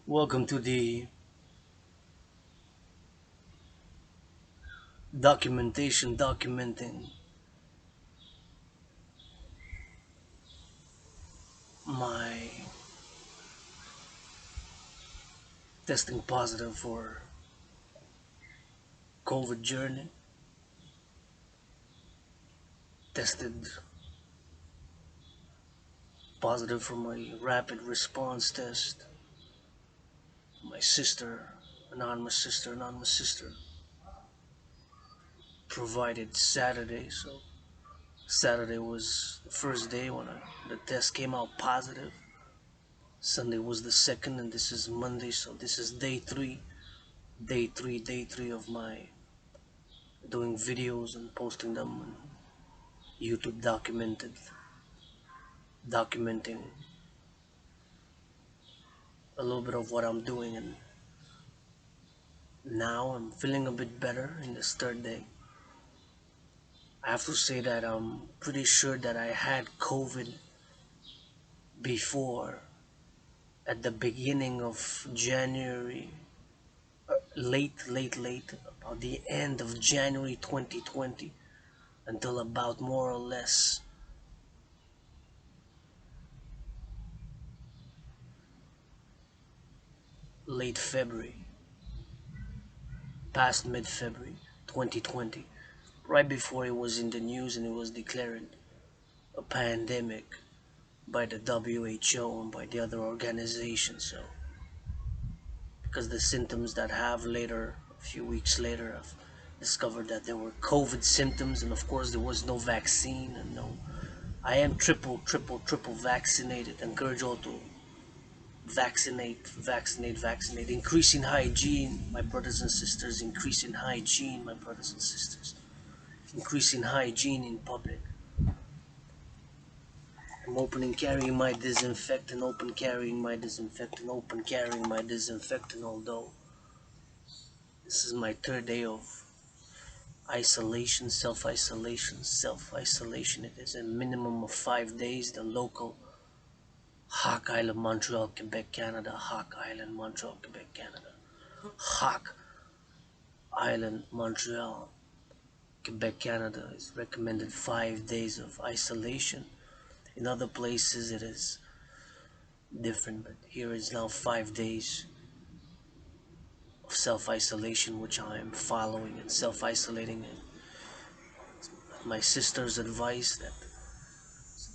Welcome to the documenting my testing positive for COVID journey. Tested positive for my rapid response test. My anonymous sister, provided Saturday. So Saturday was the first day when the test came out positive. Sunday was the second, and this is Monday. So this is day three of my doing videos and posting them on YouTube, documenting a little bit of what I'm doing, and now I'm feeling a bit better in this third day. I have to say that I'm pretty sure that I had COVID before, at the beginning of January, late, about the end of January 2020, until about more or less late February, past mid-February 2020, right before it was in the news and it was declared a pandemic by the WHO and by the other organizations. So because the symptoms that have later, a few weeks later, I've discovered that there were COVID symptoms, and of course there was no vaccine and no. I am triple vaccinated. Encourage all to vaccinate. Increasing hygiene, my brothers and sisters. Increasing hygiene, my brothers and sisters. Increasing hygiene in public. I'm open carrying my disinfectant, open carrying my disinfectant, although this is my third day of isolation, self-isolation. It is a minimum of 5 days. The local Hawk Island, Montreal, Quebec, Canada. Hawk Island, Montreal, Quebec, Canada. Hawk Island, Montreal, Quebec, Canada is recommended 5 days of isolation. In other places it is different, but here is now 5 days of self-isolation, which I am following and self-isolating. And my sister's advice that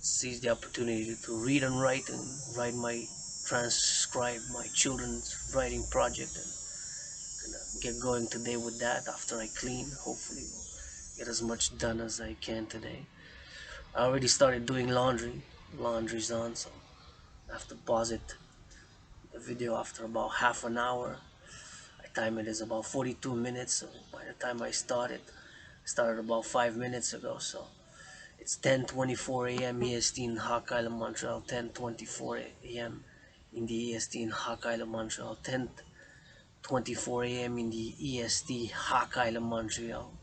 seize the opportunity to read and write my transcribe my children's writing project, and gonna get going today with that after I clean. Hopefully we'll get as much done as I can today. I already started doing laundry's on, so I have to pause the video after about half an hour. My time it is about 42 minutes, so by the time I started about 5 minutes ago. So it's 10:24 a.m. EST in Hawk Island, Montreal. 10:24 a.m. in the EST in Hawk Island, Montreal. 10:24 a.m. in the EST Hawk Island, Montreal.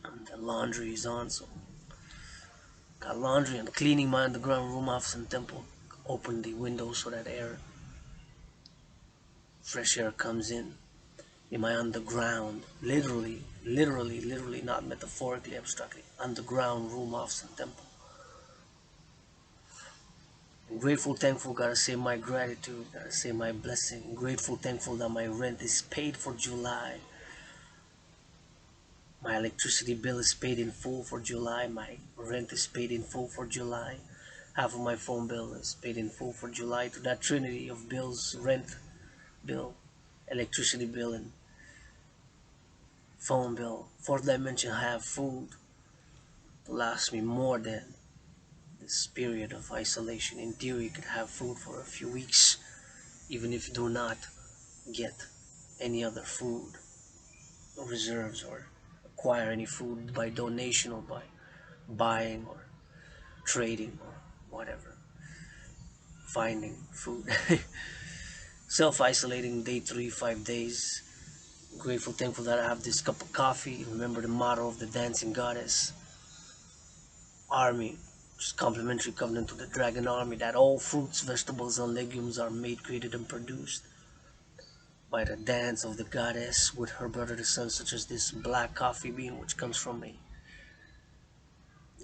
And the laundry is on, so got laundry and cleaning my underground room, office, and temple. Open the windows so that fresh air comes in my underground, literally, not metaphorically, abstractly, underground room, office, and temple. I'm grateful, thankful, gotta say my gratitude, gotta say my blessing. Grateful, thankful that my rent is paid for July. My electricity bill is paid in full for July. My rent is paid in full for July. Half of my phone bill is paid in full for July. To that trinity of bills: rent bill, electricity bill, and phone bill. Fourth dimension, I have food to last me more than this period of isolation. In theory, you could have food for a few weeks, even if you do not get any other food reserves or acquire any food by donation or by buying or trading or whatever, finding food. Self-isolating day three, 5 days. Grateful, thankful that I have this cup of coffee. Remember the motto of the dancing goddess: Army. which is complementary covenant to the Dragan army, that all fruits, vegetables, and legumes are made, created, and produced by the dance of the goddess with her brother the sun, such as this black coffee bean, which comes from a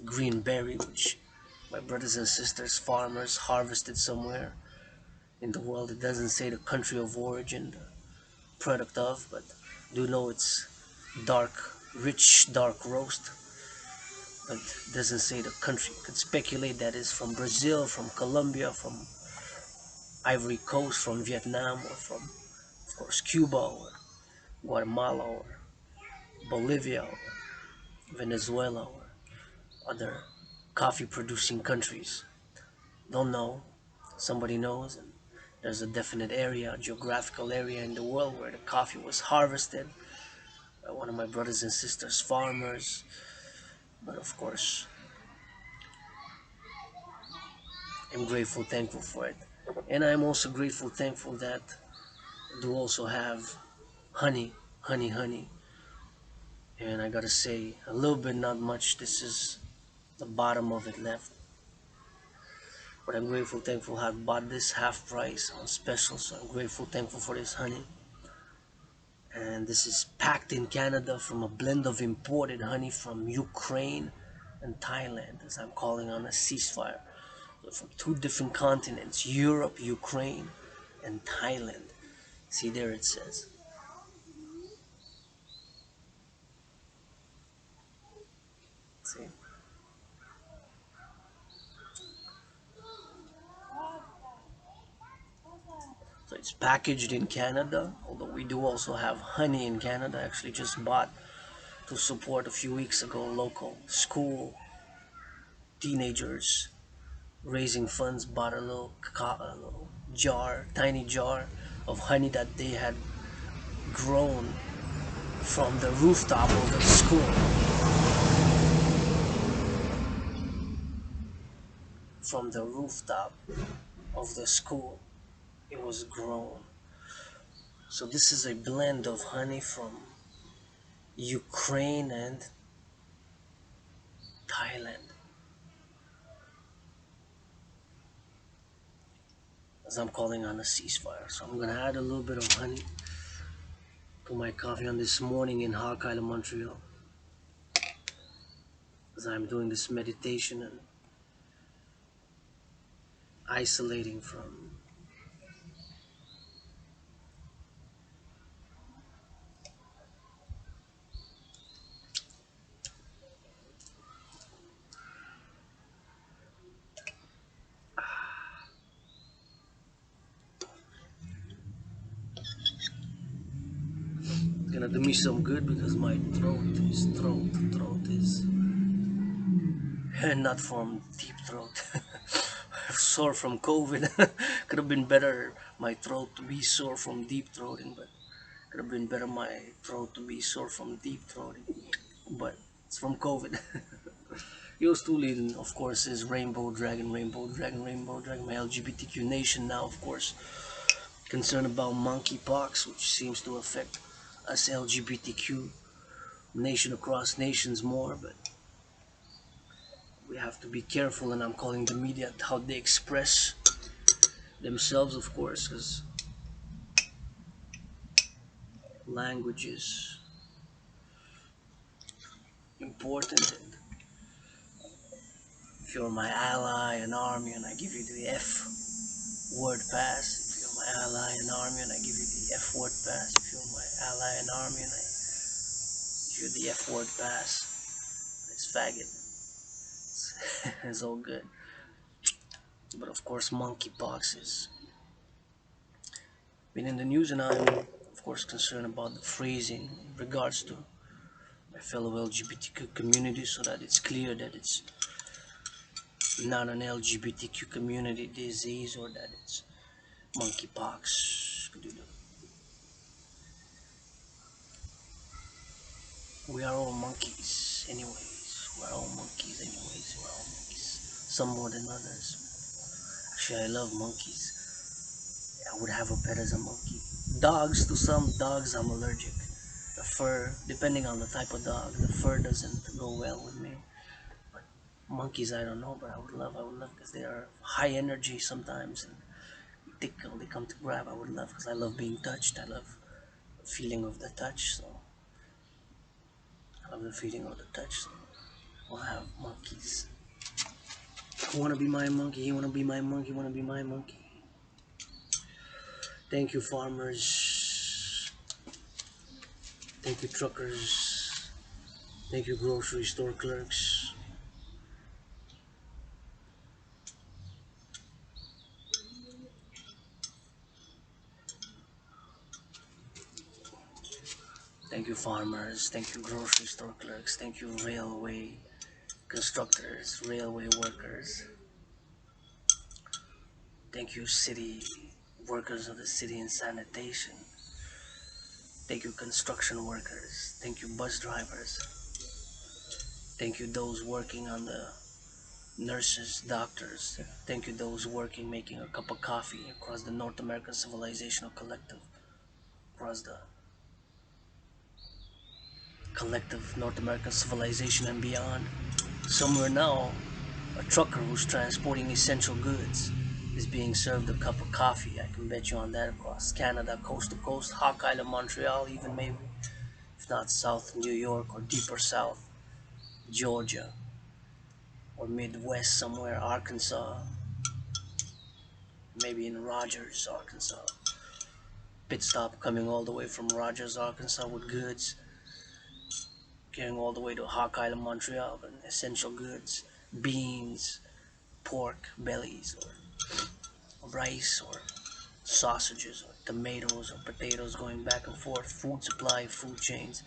green berry, which my brothers and sisters, farmers, harvested somewhere in the world. It doesn't say the country of origin, the product of, but do know it's dark, rich, dark roast, but it doesn't say the country. You could speculate that it's from Brazil, from Colombia, from Ivory Coast, from Vietnam, or from, of course, Cuba, or Guatemala, or Bolivia, or Venezuela, or other coffee producing countries. Don't know. Somebody knows, and there's a definite area, geographical area in the world where the coffee was harvested by one of my brothers and sisters, farmers. But of course, I'm grateful, thankful for it. And I'm also grateful, thankful that I do also have honey, honey. And I gotta say, a little bit, not much. This is the bottom of it left. But I'm grateful, thankful I have bought this half price on special. So I'm grateful, thankful for this honey. And this is packed in Canada from a blend of imported honey from Ukraine and Thailand, as I'm calling on a ceasefire. So from two different continents, Europe, Ukraine, and Thailand. See, there it says. See? So it's packaged in Canada, although we do also have honey in Canada. I actually just bought to support a few weeks ago local school teenagers raising funds, bought a little jar, tiny jar of honey that they had grown from the rooftop of the school. From the rooftop of the school, it was grown. So this is a blend of honey from Ukraine and Thailand. As I'm calling on a ceasefire. So I'm gonna add a little bit of honey to my coffee on this morning in Hawk Island, Montreal. As I'm doing this meditation and isolating from gonna do me some good because my throat is not from deep throat. Sore from COVID. Could have been better my throat to be sore from deep throating, but could have been better my throat to be sore from deep throating. But it's from COVID. Yours truly, of course, is Rainbow Dragon, my LGBTQ nation now, of course, concerned about monkeypox, which seems to affect us LGBTQ nation across nations more, but we have to be careful, and I'm calling the media how they express themselves, of course, because language is important. And if you're my ally and army and I give you the F word pass, if you're my ally and army and I give you the F word pass, if you're my ally and army and I give you the F word pass, it's faggot. It's all good. But of course, monkeypox is been in the news, and I'm of course concerned about the phrasing in regards to my fellow LGBTQ community, so that it's clear that it's not an LGBTQ community disease or that it's monkeypox. We are all monkeys, anyways. We're all monkeys, anyways. We're all monkeys. Some more than others. Actually, I love monkeys. I would have a pet as a monkey. Dogs, to some dogs, I'm allergic. The fur, depending on the type of dog, the fur doesn't go well with me. Monkeys, I don't know, but I would love because they are high energy sometimes and tickle, they come to grab. I would love because I love being touched. I love the feeling of the touch, so I love the feeling of the touch. So I want to have monkeys. I want to be my monkey. You want to be my monkey? You want to be my monkey? Thank you, farmers. Thank you, truckers. Thank you, grocery store clerks. Thank you, farmers. Thank you, grocery store clerks. Thank you, railway constructors, railway workers. Thank you, city workers of the city and sanitation. Thank you, construction workers. Thank you, bus drivers. Thank you, those working on the nurses, doctors. Thank you, those working making a cup of coffee across the North American Civilizational Collective, across the collective North American civilization and beyond. Somewhere now, a trucker who's transporting essential goods is being served a cup of coffee. I can bet you on that across Canada, coast to coast, Hawk Island, Montreal, even maybe, if not South New York or deeper south, Georgia, or Midwest somewhere, Arkansas, maybe in Rogers, Arkansas. Pit stop coming all the way from Rogers, Arkansas with goods, getting all the way to Hawk Island, Montreal, and essential goods, beans, pork bellies, or rice, or sausages, or tomatoes, or potatoes going back and forth, food supply, food chains.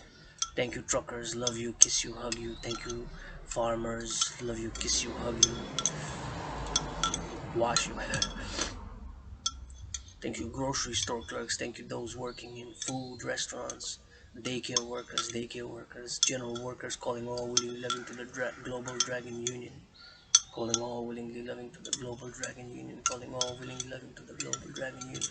Thank you, truckers. Love you, kiss you, hug you. Thank you, farmers. Love you, kiss you, hug you, wash you. Thank you, grocery store clerks. Thank you, those working in food, restaurants, daycare workers, general workers, calling all willingly loving to the Global Dragon Union. Calling all willingly loving to the Global Dragon Union. Calling all willingly loving to the Global Dragon Union.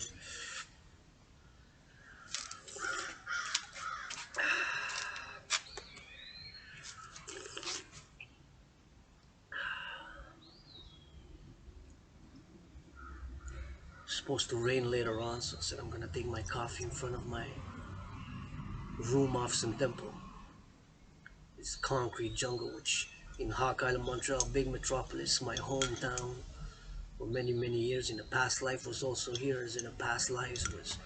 It's supposed to rain later on, so I said I'm gonna take my coffee in front of my room off some temple. It's concrete jungle, which in Hawk Island, Montreal, big metropolis, my hometown, for many, many years in a past life was also here, as in a past lives was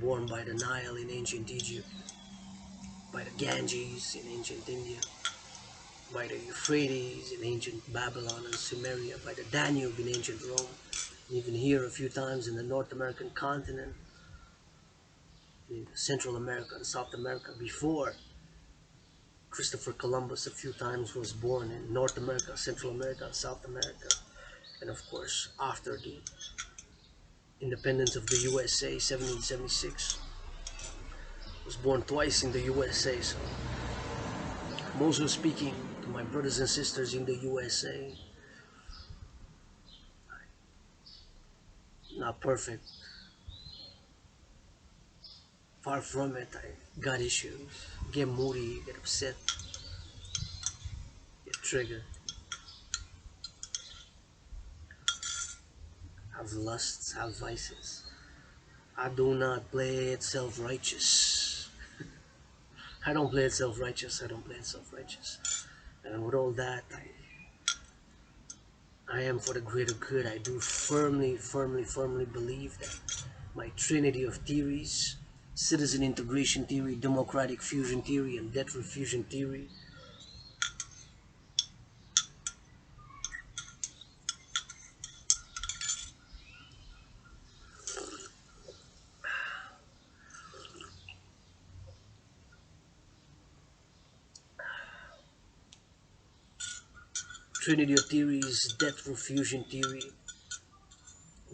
born by the Nile in ancient Egypt, by the Ganges in ancient India, by the Euphrates in ancient Babylon and Sumeria, by the Danube in ancient Rome, and even here a few times in the North American continent, in Central America and South America before Christopher Columbus a few times was born in North America, Central America, and South America. And of course, after the independence of the USA, 1776, was born twice in the USA. So I'm also speaking to my brothers and sisters in the USA. Not perfect, far from it. I got issues, get moody, get upset, get triggered, have lusts, have vices. I do not play it self-righteous. I don't play it self-righteous. I don't play it self-righteous. And with all that, I am for the greater good. I do firmly, firmly, firmly believe that my trinity of theories, citizen integration theory, democratic fusion theory, and debt refusion theory, trinity of theories, debt refusion theory,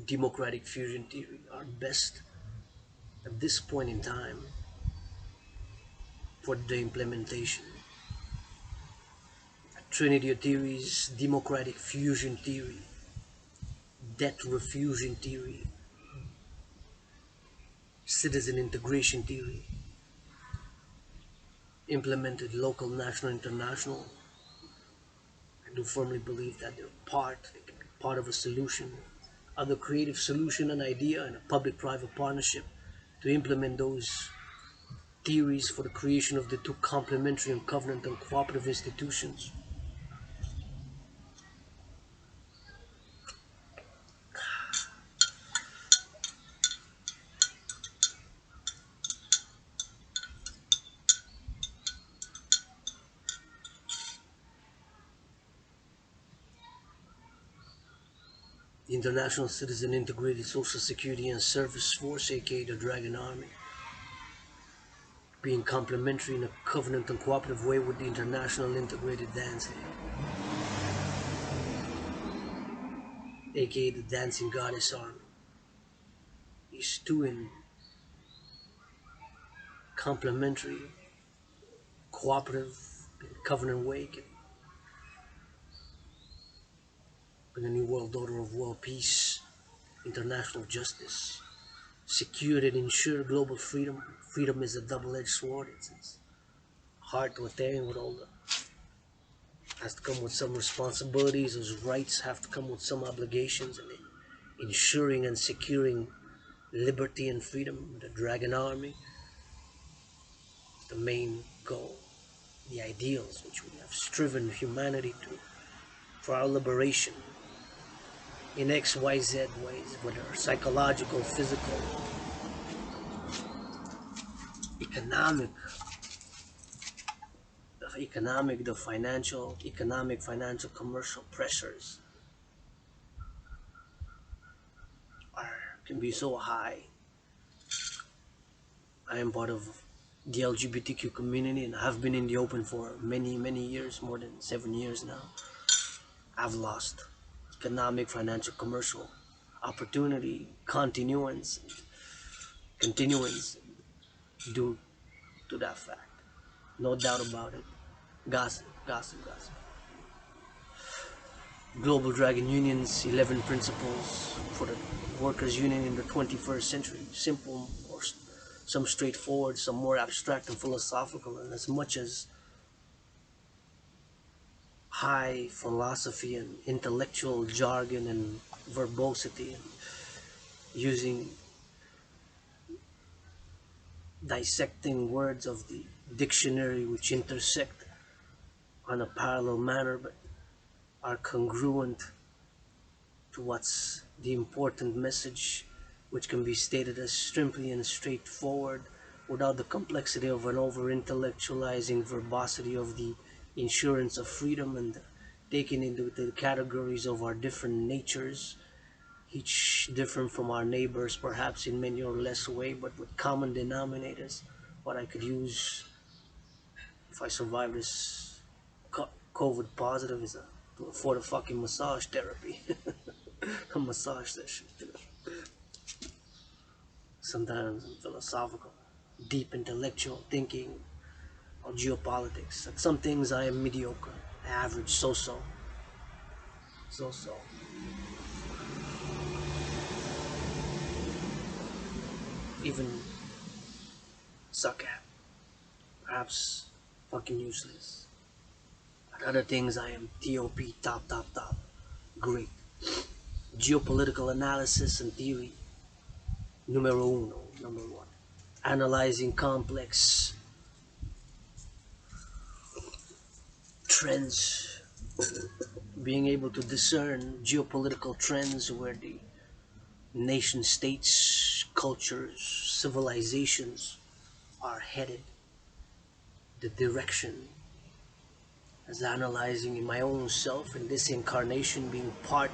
democratic fusion theory are best at this point in time for the implementation. Trinity of theories, democratic fusion theory, debt refusion theory, citizen integration theory, implemented local, national, international, do firmly believe that they can be part of a solution, other creative solution, an idea, and a public-private partnership to implement those theories for the creation of the two complementary and covenant and cooperative institutions. The International Citizen Integrated Social Security and Service Force, aka the Dragan Army, being complementary in a covenant and cooperative way with the International Integrated Dance League, aka the Dancing Goddess Army. These two in complementary, cooperative, covenant way can bring a new world order of world peace, international justice, secure and ensure global freedom. Freedom is a double-edged sword. It's hard to attain with all the has to come with some responsibilities. Those rights have to come with some obligations, and ensuring and securing liberty and freedom. The Dragon Army, the main goal, the ideals which we have striven humanity to for our liberation in XYZ ways, whether psychological, physical, the financial, commercial pressures can be so high. I am part of the LGBTQ community and have been in the open for many years, more than 7 years now. I've lost economic, financial, commercial opportunity, continuance due to that fact. No doubt about it. Gossip. Global Dragon Union's 11 principles for the workers' union in the 21st century. Simple, or some straightforward, some more abstract and philosophical, and as much as high philosophy and intellectual jargon and verbosity, and using dissecting words of the dictionary which intersect on a parallel manner but are congruent to what's the important message, which can be stated as simply and straightforward without the complexity of an over-intellectualizing verbosity of the insurance of freedom, and taking into the categories of our different natures, each different from our neighbors perhaps in many or less way, but with common denominators. What I could use if I survive this COVID positive is for the fucking massage therapy. A massage session. Sometimes philosophical, deep intellectual thinking on geopolitics. At some things I am mediocre, average, so-so. Even suck at. Perhaps fucking useless. At other things I am top, top. Great. Geopolitical analysis and theory. Numero uno, number one. Analyzing complex trends, being able to discern geopolitical trends where the nation states, cultures, civilizations are headed, the direction, as analyzing in my own self in this incarnation, being part.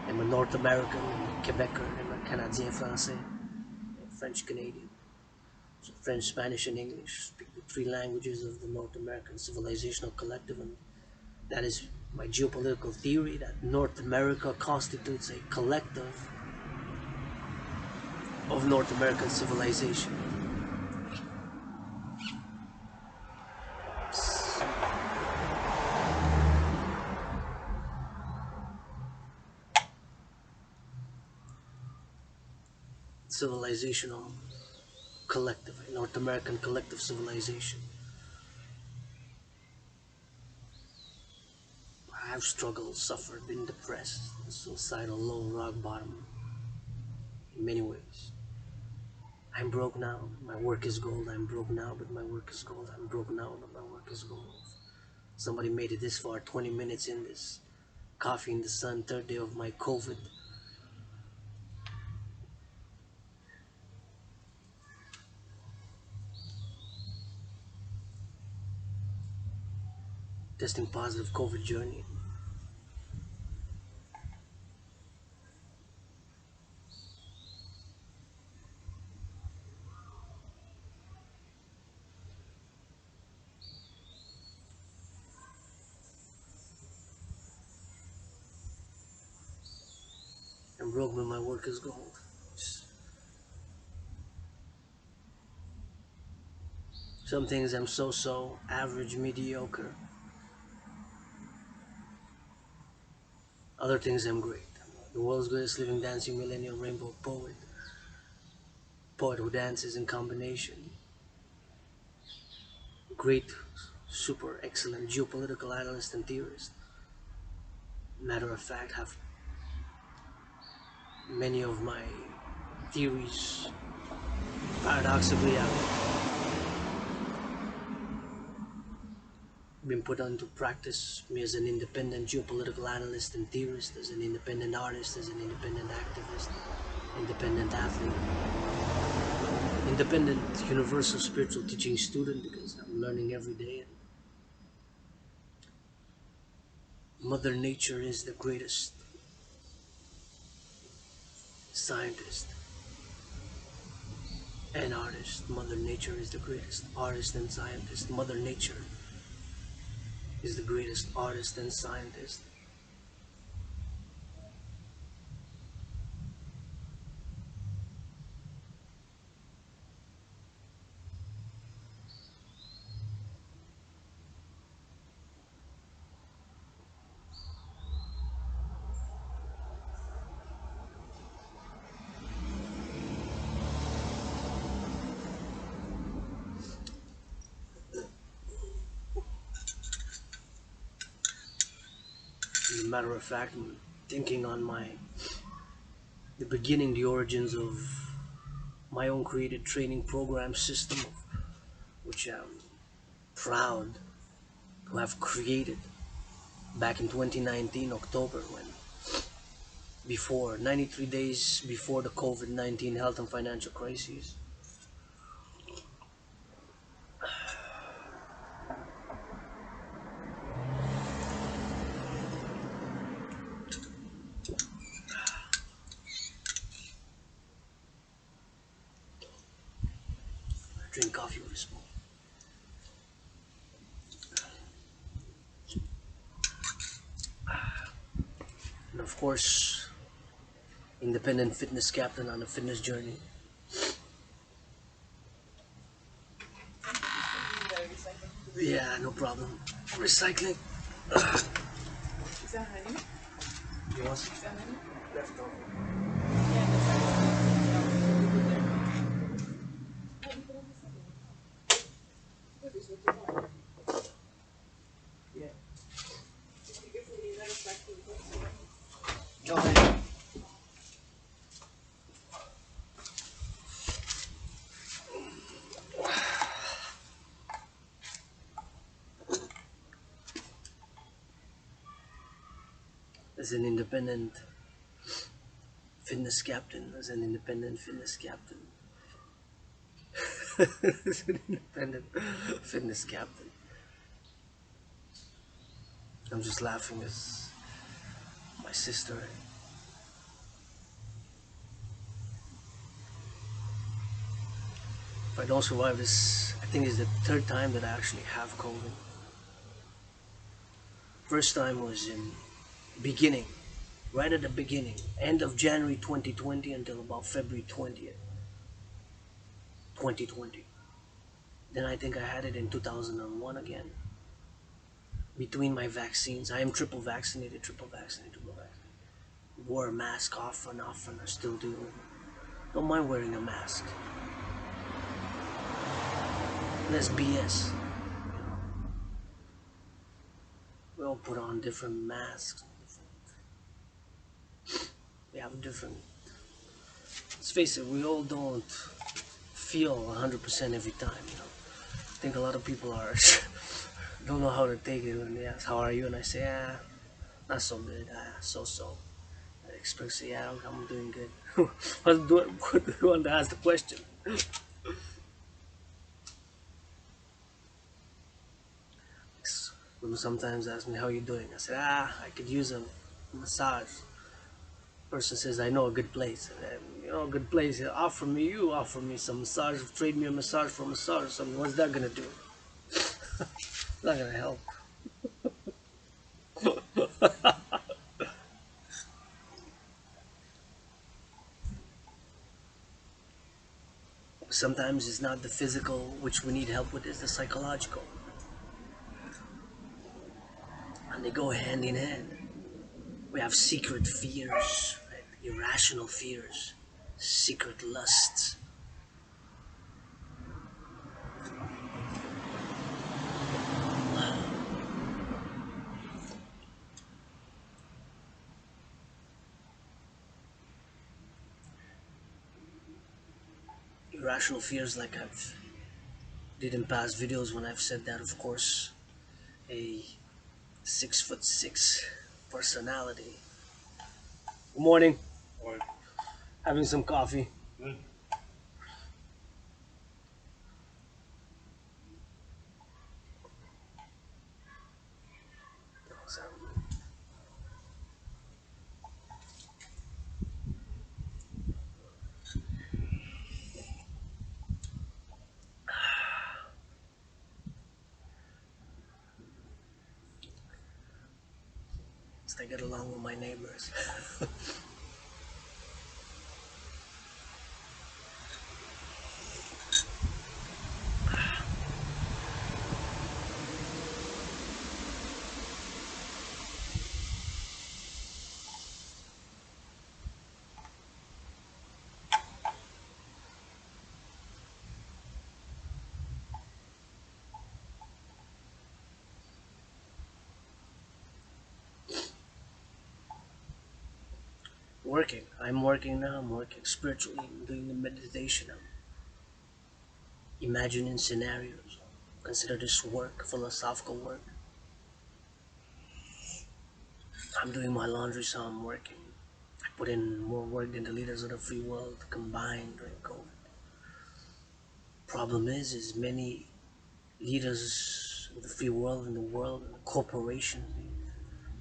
I'm a North American, I'm a Quebecer, I'm a Canadien Français, French Canadian. So French, Spanish, and English. Speak the three languages of the North American civilizational collective, and that is my geopolitical theory, that North America constitutes a collective of North American civilization. Civilizational collective, a North American collective civilization. I've struggled, suffered, been depressed, suicidal, low, rock bottom in many ways. I'm broke now, my work is gold. I'm broke now, but my work is gold. I'm broke now, but my work is gold. Somebody made it this far, 20 minutes in this. Coffee in the sun, third day of my COVID. Testing positive COVID journey. I'm broke, but my work is gold. Some things I'm so-so, average, mediocre. Other things I'm great. The world's greatest living dancing millennial rainbow poet. Poet who dances in combination. Great, super excellent geopolitical analyst and theorist. Matter of fact, have many of my theories paradoxically have been put into practice. Me as an independent geopolitical analyst and theorist, as an independent artist, as an independent activist, independent athlete, independent universal spiritual teaching student, because I'm learning every day. Mother Nature is the greatest scientist and artist. Mother Nature is the greatest artist and scientist. Mother Nature is the greatest artist and scientist. As a matter of fact, I'm thinking on the beginning, the origins of my own created training program system, which I'm proud to have created back in 2019 October, when before 93 days before the COVID-19 health and financial crises. I drink coffee with a spoon. And of course, independent fitness captain on a fitness journey. Yeah, no problem. Recycling. Is that honey? You want Is that honey? leftover? Yeah, that's yeah. Go ahead. As an independent fitness captain, as an independent fitness captain, as an independent fitness captain, I'm just laughing as my sister, if I don't survive this, I think it's the third time that I actually have COVID. First time was in beginning, right at the beginning, end of January 2020 until about February 20th, 2020. Then I think I had it in 2001 again. Between my vaccines, I am triple vaccinated, triple vaccinated, triple vaccinated. Wore a mask off and I still do. Don't mind wearing a mask. Less BS. We all put on different masks. We have different. Let's face it, we all don't feel 100% every time. I think a lot of people are don't know how to take it when they ask, "How are you?" and I say, "Ah, not so good. Ah, so." I expect to say, "Yeah, I'm doing good." What do you want to ask the question? People sometimes ask me, "How you doing?" I said, I could use a massage. Person says, "I know a good place." A good place. You offer me some massage, trade me a massage for a massage or something. What's that gonna do? Not gonna help. Sometimes it's not the physical which we need help with, it's the psychological. And they go hand in hand. We have secret fears, right? Irrational fears, secret lusts. Irrational fears, like I've did in past videos when I've said that, of course, a 6'6" personality. Good morning. Or having some coffee. So, I get along with my neighbors. Working. I'm working now. I'm working spiritually. I'm doing the meditation. I'm imagining scenarios. Consider this work, philosophical work. I'm doing my laundry, so I'm working. I put in more work than the leaders of the free world combined during COVID. Problem is many leaders of the free world in the world, and the corporations,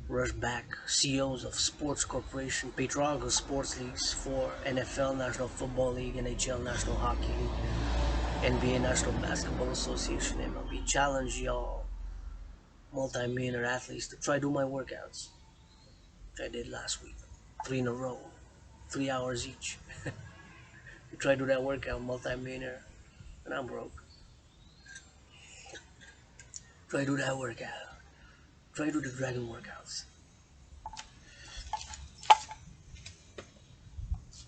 rush back. CEOs of sports corporation, patriarchal sports leagues for NFL, National Football League, NHL, National Hockey League, NBA, National Basketball Association, MLB, challenge y'all multi-millionaire athletes to try do my workouts, which I did last week. 3 in a row, 3 hours each. You try to do that workout, multi-millionaire, and I'm broke. Try to do that workout. Try to do the Dragan workouts.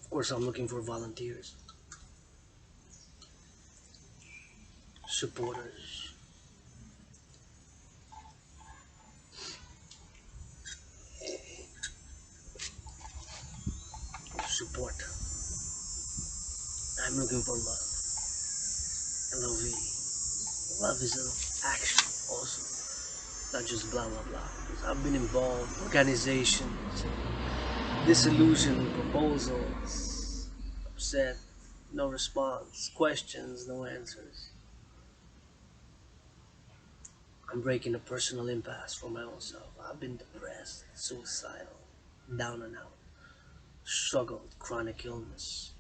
Of course, I'm looking for volunteers, supporters, support. I'm looking for love. LOV. Love is an action also, not just blah blah blah. Because I've been involved, organizations, disillusion, proposals, upset, no response, questions, no answers. I'm breaking a personal impasse for my own self. I've been depressed, suicidal, down and out, struggled with chronic illness,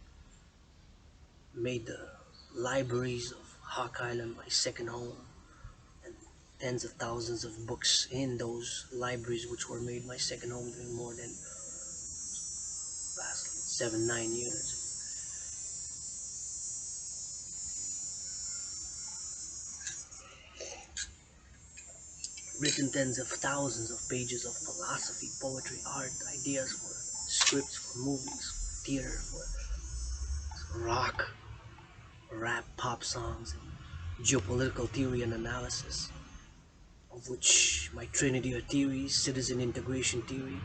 made the libraries of Hawk Island my second home, and tens of thousands of books in those libraries which were made my second home during more than last 7-9 years. Written tens of thousands of pages of philosophy, poetry, art, ideas for scripts, for movies, for theater, for rock, rap, pop songs, and geopolitical theory and analysis. of which my trinity of theories, citizen integration theory,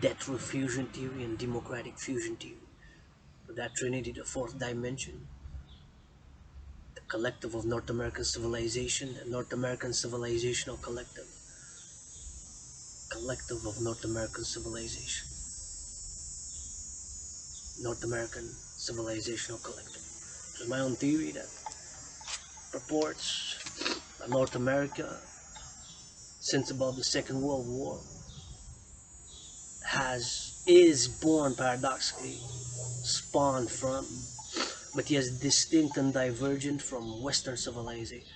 debt fusion theory, and democratic fusion theory. Of that trinity, the fourth dimension, the collective of North American civilization, the North American civilizational collective, collective of North American civilization, North American civilizational collective. It was my own theory that purports that North America, since about the Second World War, is born paradoxically, spawned from, but yes, distinct and divergent from Western civilization,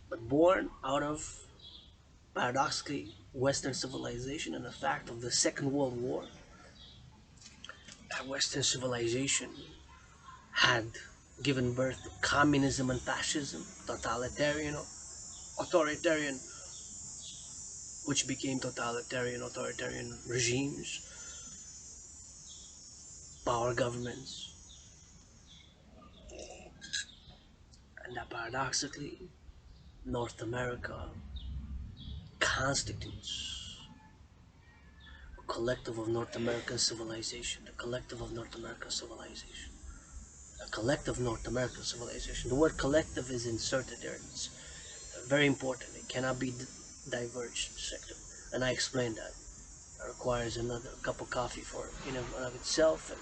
but born out of paradoxically Western civilization and the fact of the Second World War. That Western civilization had given birth to communism and fascism, totalitarian, authoritarian, which became totalitarian, authoritarian regimes, power governments, and that paradoxically, North America constitutes a collective of North American civilization, the collective of North American civilization, a collective North American civilization. The word collective is inserted there. It's very important. It cannot be diverged sector, and I explained that. It requires another cup of coffee for in and of itself, and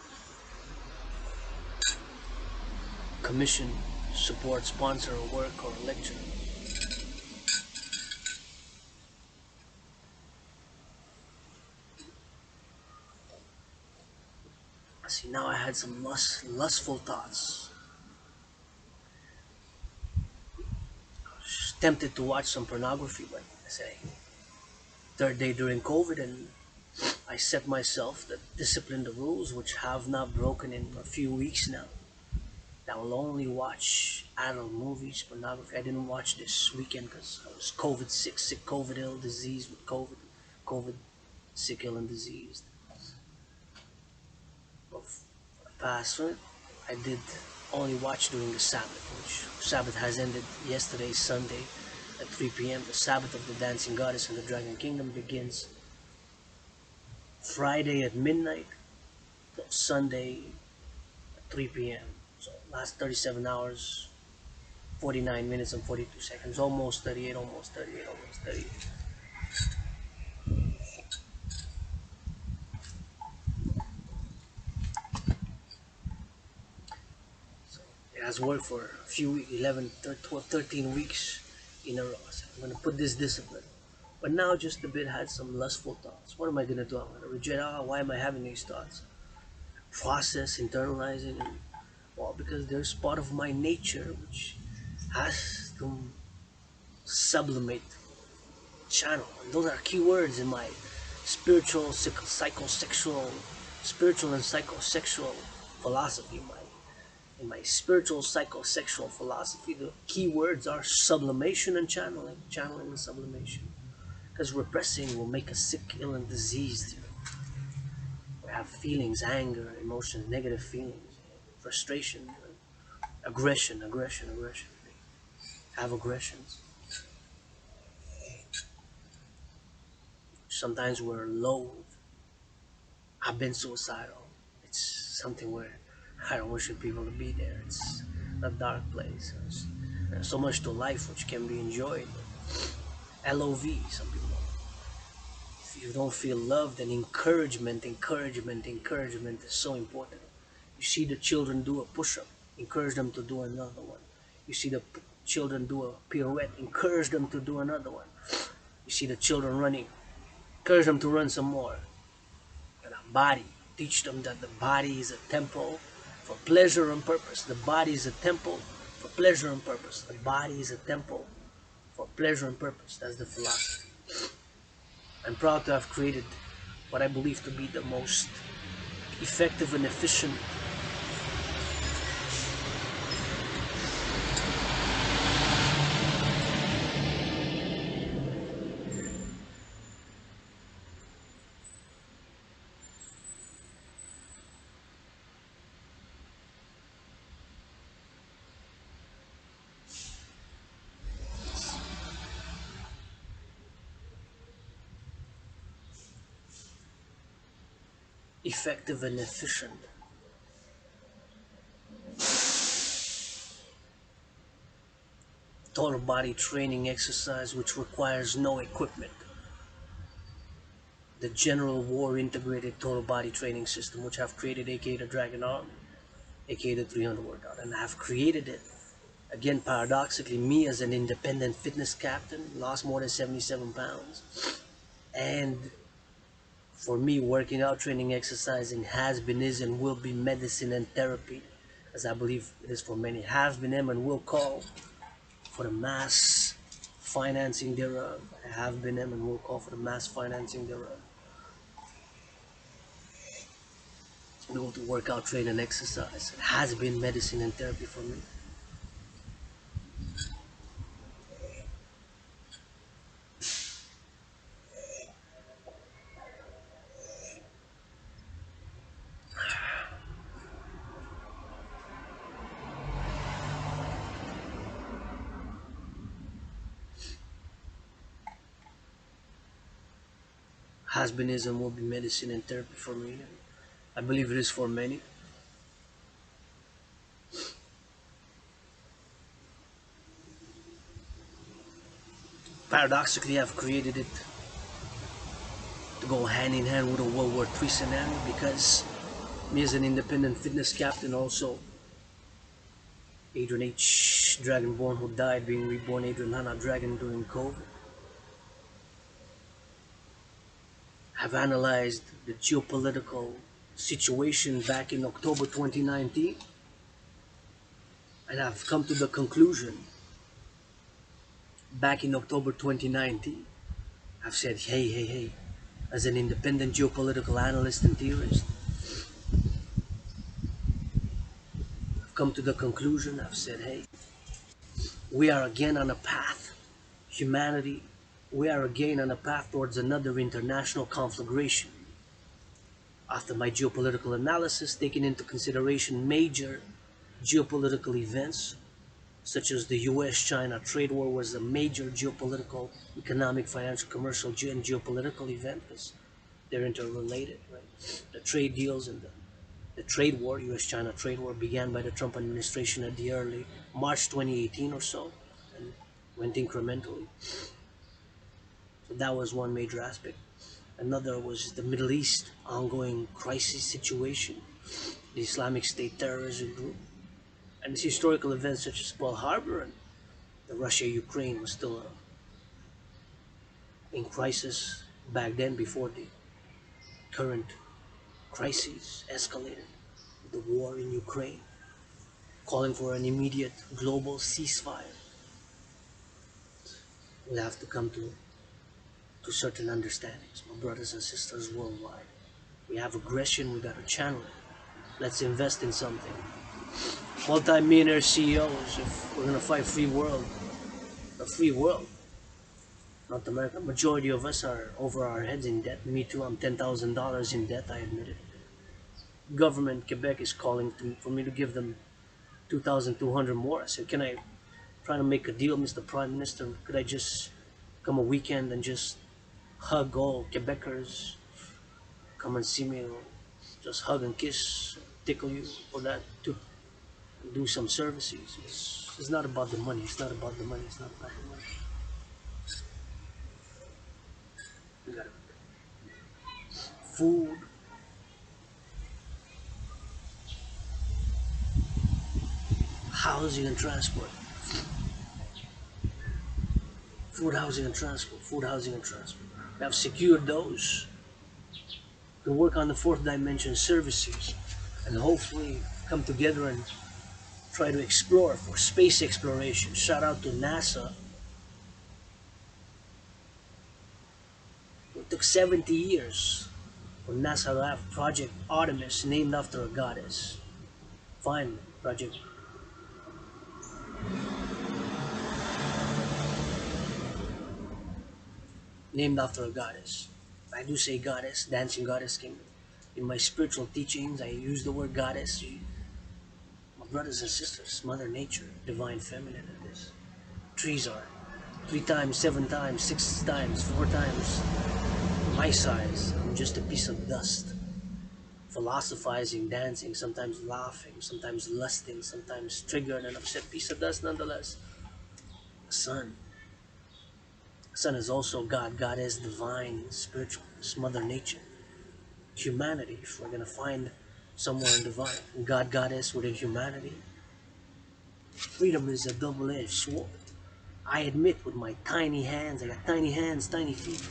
commission, support, sponsor, or work, or lecture. See, now I had some lustful thoughts. I was tempted to watch some pornography, but I say third day during COVID, and I set myself to discipline the rules, which have not broken in a few weeks now. I will only watch adult movies, pornography. I didn't watch this weekend because I was COVID sick, COVID ill, diseased with COVID sick, ill, and diseased. But past it, I did only watch during the Sabbath, which Sabbath has ended yesterday, Sunday, at 3 p.m. The Sabbath of the Dancing Goddess and the Dragon Kingdom begins Friday at midnight till Sunday at 3 p.m. So last 37 hours, 49 minutes and 42 seconds, almost 38, almost 38, almost 38. So it has worked for a few weeks, 11, 12, 13 weeks in a row. So I'm going to put this discipline. But now just a bit had some lustful thoughts. What am I going to do? I'm going to reject, why am I having these thoughts? Process, internalizing, and, well, because there's part of my nature which has to sublimate, channel. And those are key words in my spiritual, psychosexual, spiritual and psychosexual philosophy. In my spiritual psychosexual philosophy, the key words are sublimation and channeling, channeling and sublimation. Because repressing will make us sick, ill, and diseased. We have feelings, anger, emotions, negative feelings, frustration, aggression. Have aggressions. Sometimes we're low. I've been suicidal. It's something where I don't wish people to be there. It's a dark place. There's so much to life which can be enjoyed. LOV, some people. If you don't feel love, then encouragement is so important. You see the children do a push-up, encourage them to do another one. You see the children do a pirouette, encourage them to do another one. You see the children running, encourage them to run some more. And a body, teach them that the body is a temple for pleasure and purpose. The body is a temple for pleasure and purpose. The body is a temple for pleasure and purpose. That's the philosophy. I'm proud to have created what I believe to be the most effective and efficient effective and efficient total body training exercise which requires no equipment. The General War Integrated Total Body Training System, which I've created, aka the Dragan Army, aka the 300 workout, and I've created it. Again, paradoxically, me as an independent fitness captain, lost more than 77 pounds. And for me, working out, training, exercising has been, is, and will be medicine and therapy, as I believe it is for many. Has been, am, and will call for the mass financing thereof. Have been, am, and will call for the mass financing thereof. Go to work out, train, and exercise. It has been medicine and therapy for me. Has been, is, and will be medicine and therapy for me. I believe it is for many. Paradoxically, I've created it to go hand in hand with a World War III scenario because me as an independent fitness captain, also Adrian H. Dragonborn, who died being reborn Adrian Hana Dragon during COVID, have analyzed the geopolitical situation back in October 2019, and I've come to the conclusion back in October 2019, I've said, hey, as an independent geopolitical analyst and theorist, I've come to the conclusion, I've said, hey, we are again on a path, humanity, we are again on a path towards another international conflagration. After my geopolitical analysis, taking into consideration major geopolitical events, such as the US-China trade war was a major geopolitical, economic, financial, commercial, and geopolitical event because they're interrelated, right? The trade deals and the trade war, US-China trade war, began by the Trump administration at the early March 2018 or so, and went incrementally. So that was one major aspect. Another was the Middle East ongoing crisis situation, the Islamic State terrorism group, and historical events such as Pearl Harbor and the Russia-Ukraine was still in crisis back then before the current crises escalated. The war in Ukraine, calling for an immediate global ceasefire. We have to come to certain understandings, my brothers and sisters worldwide. We have aggression, we gotta channel it. Let's invest in something. Multi-millionaire CEOs, if we're gonna fight a free world, North America, majority of us are over our heads in debt. Me too, I'm $10,000 in debt, I admit it. Government, Quebec is calling for me to give them 2,200 more. I said, can I try to make a deal, Mr. Prime Minister? Could I just come a weekend and just hug all Quebecers? Come and see me, just hug and kiss, tickle you for that to do some services. It's not about the money. It's not about the money. It's not about the money. We got food, housing, and transport. Food, housing, and transport. Food, housing, and transport. We have secured those. We work on the fourth dimension services, and hopefully come together and try to explore for space exploration. Shout out to NASA. It took 70 years for NASA to have Project Artemis, named after a goddess. Fine, Project named after a goddess. I do say goddess, dancing goddess kingdom. In my spiritual teachings, I use the word goddess. My brothers and sisters, Mother Nature, Divine Feminine in this. Trees are 3 times, 7 times, 6 times, 4 times my size. I'm just a piece of dust. philosophizing, dancing, sometimes laughing, sometimes lusting, sometimes triggered and upset. Piece of dust nonetheless. The sun. The sun is also God. God is divine, spiritual. It's Mother Nature. Humanity, if we're gonna find somewhere in divine. God, Goddess within humanity. Freedom is a double-edged sword. I admit with my tiny hands, I got tiny hands, tiny feet,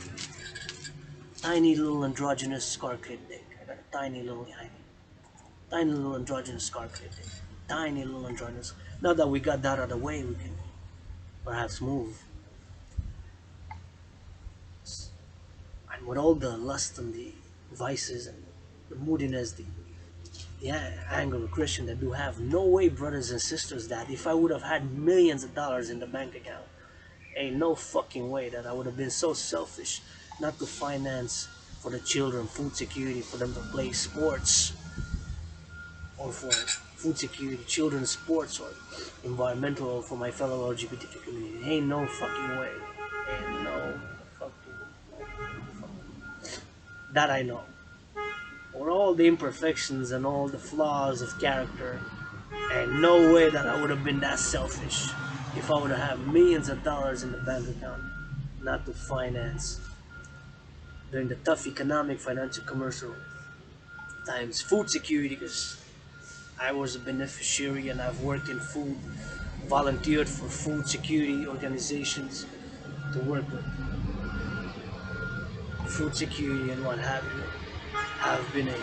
tiny little androgynous scar-clipped dick. I got a tiny little androgynous scar-clipped dick. Tiny little androgynous. Now that we got that out of the way, we can perhaps move. And with all the lust and the vices and the moodiness, the anger, aggression that do have, no way, brothers and sisters, that if I would have had millions of dollars in the bank account, ain't no fucking way that I would have been so selfish not to finance for the children food security, for them to play sports, or for food security, children's sports, or environmental, or for my fellow LGBTQ community. Ain't no fucking way. Ain't no fucking that I know. For all the imperfections and all the flaws of character, and no way that I would have been that selfish if I would have had millions of dollars in the bank account not to finance during the tough economic, financial, commercial times food security, because I was a beneficiary and I've worked in food, volunteered for food security organizations to work with food security and what have you. Have been a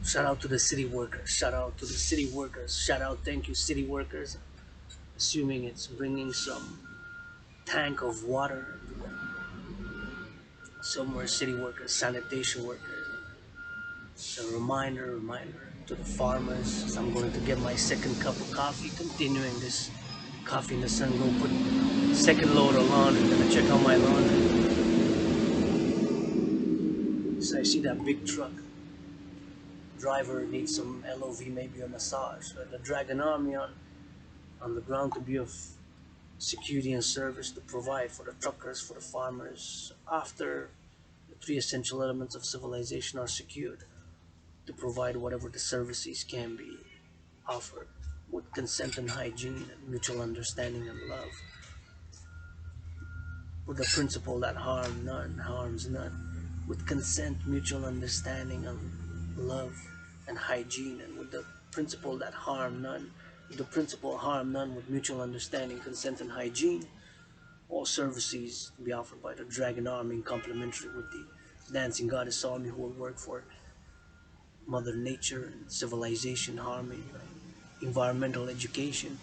shout out to the city workers, shout out to the city workers, shout out, thank you, city workers. Assuming it's bringing some tank of water somewhere, city workers, sanitation workers. It's a reminder to the farmers. So I'm going to get my second cup of coffee, continuing this coffee in the sun. Go put second load of laundry. Gonna check on my laundry. So I see that big truck. Driver needs some LOV, maybe a massage. So the Dragan army on the ground to be of security and service to provide for the truckers, for the farmers. After the three essential elements of civilization are secured, to provide whatever the services can be offered with consent and hygiene and mutual understanding and love, with the principle that harm none harms none, with consent, mutual understanding and love and hygiene, and with the principle that harm none, with the principle harm none, with mutual understanding, consent and hygiene, all services to be offered by the Dragon Army in complementary with the Dancing Goddess Army, who will work for Mother Nature and civilization, harmony, environmental education.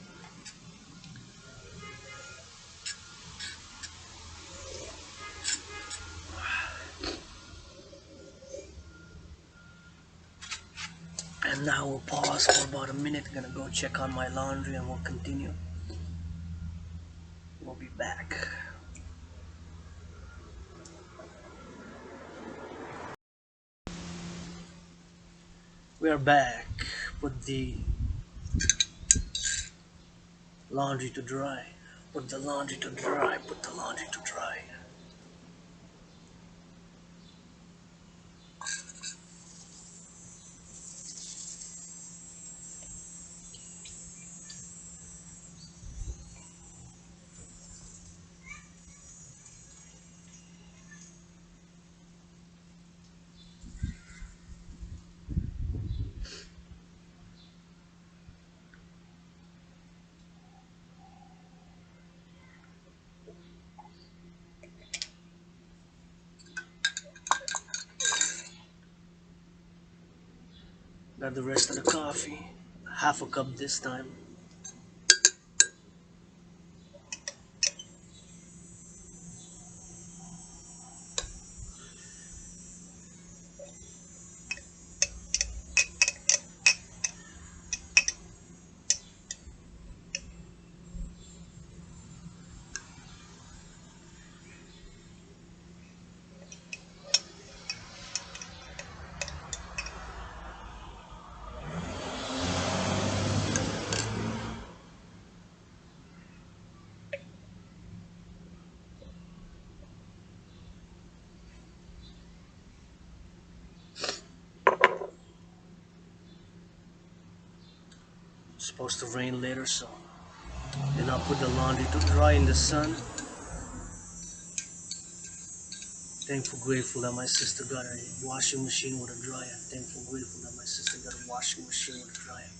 And now we'll pause for about a minute. Gonna go check on my laundry and we'll continue. We'll be back. We are back. Put the laundry to dry. Put the laundry to dry. Put the laundry to dry. Got the rest of the coffee. Half a cup this time. It's supposed to rain later, so then I'll put the laundry to dry in the sun. Thankful, grateful that my sister got a washing machine with a dryer. Thankful, grateful that my sister got a washing machine with a dryer.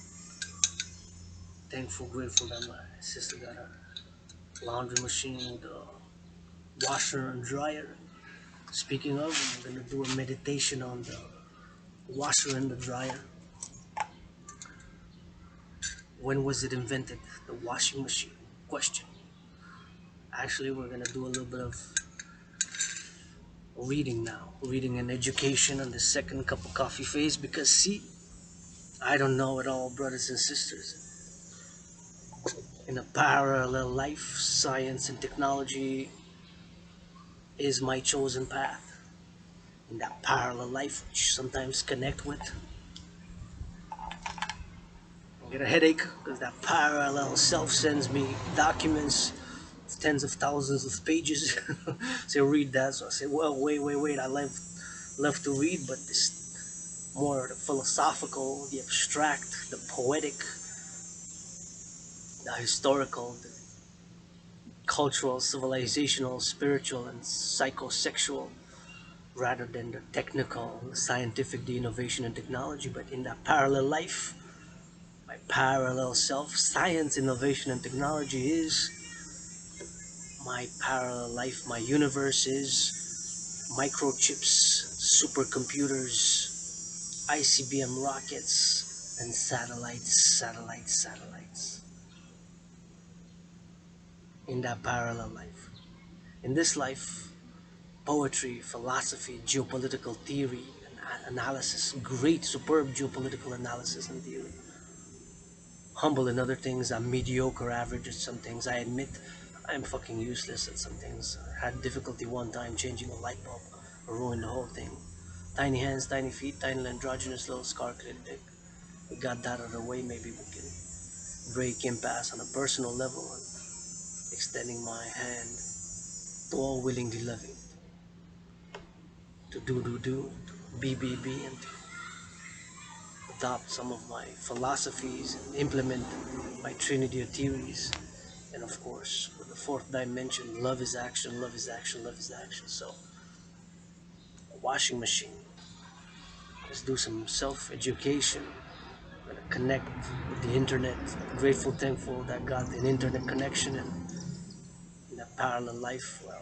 Thankful, grateful that my sister got a laundry machine with a washer and dryer. Speaking of, I'm gonna do a meditation on the washer and the dryer. When was it invented? The washing machine. Question. Actually, we're gonna do a little bit of reading now. Reading and education on the second cup of coffee phase because see, I don't know it all, brothers and sisters. In a parallel life, science and technology is my chosen path. In that parallel life, which sometimes connect with, I get a headache because that parallel self sends me documents, tens of thousands of pages. Say read that, so I say, well, wait. I love to read, but this more the philosophical, the abstract, the poetic, the historical, the cultural, civilizational, spiritual, and psychosexual, rather than the technical, the scientific, the innovation and technology. But in that parallel life, my parallel self, science, innovation, and technology is my parallel life. My universe is microchips, supercomputers, ICBM rockets, and satellites. In that parallel life. In this life, poetry, philosophy, geopolitical theory, and analysis, great, superb geopolitical analysis and theory. Humble in other things, I'm mediocre, average at some things. I admit I'm fucking useless at some things. I had difficulty one time changing a light bulb, or ruined the whole thing. Tiny hands, tiny feet, tiny androgynous little scar clip dick. We got that out of the way, maybe we can break impasse on a personal level and extending my hand to all willingly loving, to do, to be, and to adopt some of my philosophies and implement my trinity of theories. And of course, with the fourth dimension, love is action, love is action, love is action. So, a washing machine. Let's do some self-education. I'm gonna connect with the internet. Grateful, thankful that I got an internet connection and in a parallel life. Well,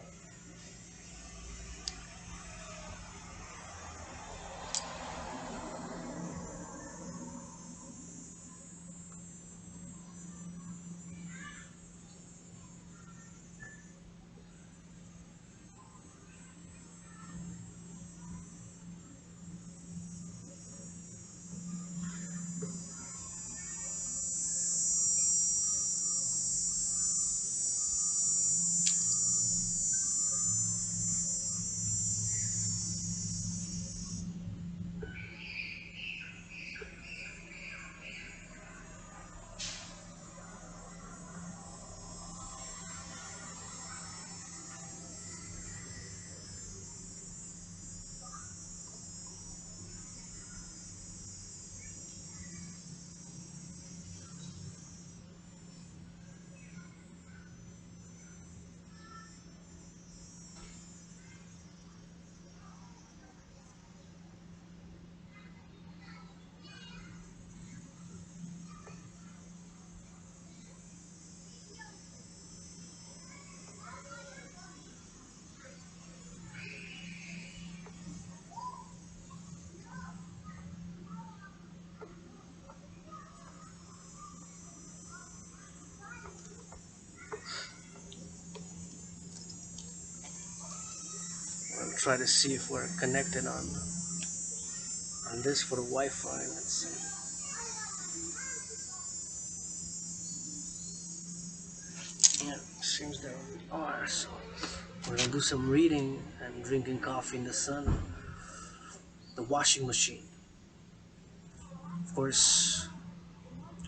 I'll try to see if we're connected on this for the Wi-Fi. Let's see. Yeah, seems that we are. So we're gonna do some reading and drinking coffee in the sun. The washing machine. Of course,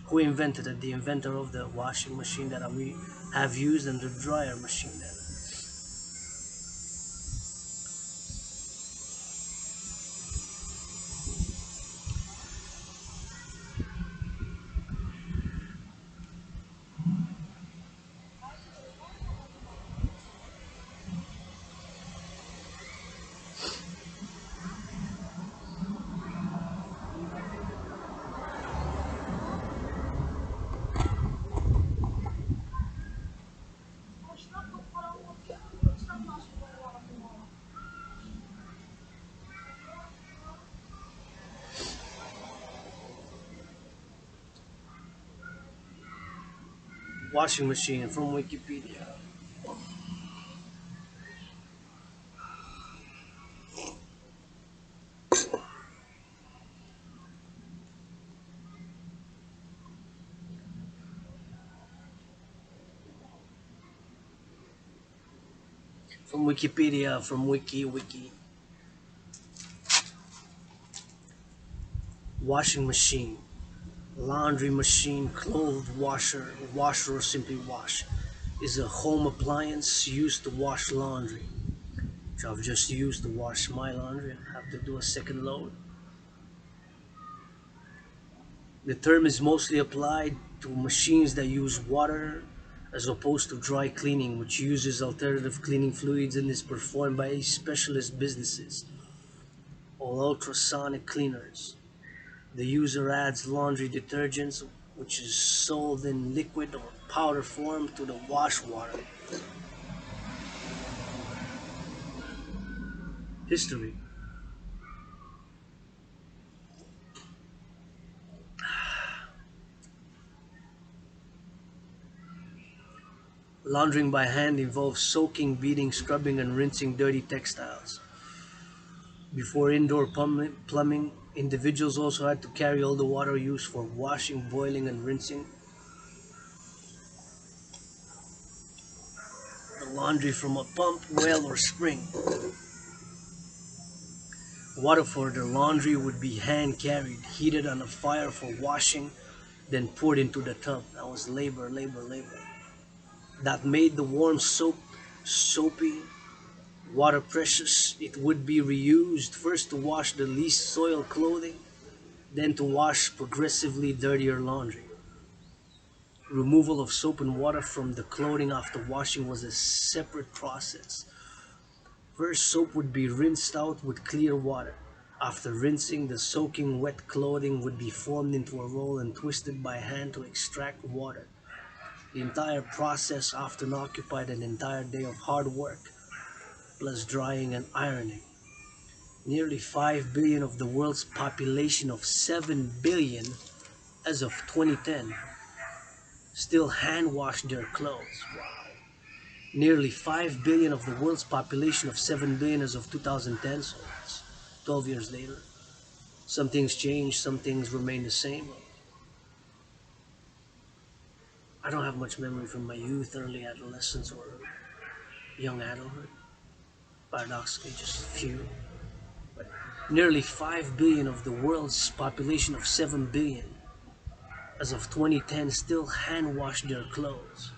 who invented it? The inventor of the washing machine that we have used and the dryer machine then. Washing machine from Wikipedia. From Wikipedia, from Wiki. Washing machine, laundry machine, clothes washer or simply wash, is a home appliance used to wash laundry. Which I've just used to wash my laundry and have to do a second load. The term is mostly applied to machines that use water as opposed to dry cleaning, which uses alternative cleaning fluids and is performed by specialist businesses or ultrasonic cleaners. The user adds laundry detergents, which is sold in liquid or powder form, to the wash water. History. Laundering by hand involves soaking, beating, scrubbing, and rinsing dirty textiles. Before indoor plumbing, individuals also had to carry all the water used for washing, boiling, and rinsing the laundry from a pump, well, or spring. Water for the laundry would be hand carried, heated on a fire for washing, then poured into the tub. That was labor. That made the warm soap soapy, water precious. It would be reused first to wash the least soiled clothing, then to wash progressively dirtier laundry. Removal of soap and water from the clothing after washing was a separate process. First, soap would be rinsed out with clear water. After rinsing, the soaking wet clothing would be formed into a roll and twisted by hand to extract water. The entire process often occupied an entire day of hard work, plus drying and ironing. Nearly 5 billion of the world's population of 7 billion as of 2010 still hand wash their clothes. Wow. Nearly 5 billion of the world's population of 7 billion as of 2010, so it's 12 years later. Some things change, some things remain the same. I don't have much memory from my youth, early adolescence, or young adulthood. Paradoxically, just a few. But nearly 5 billion of the world's population of 7 billion as of 2010 still hand wash their clothes.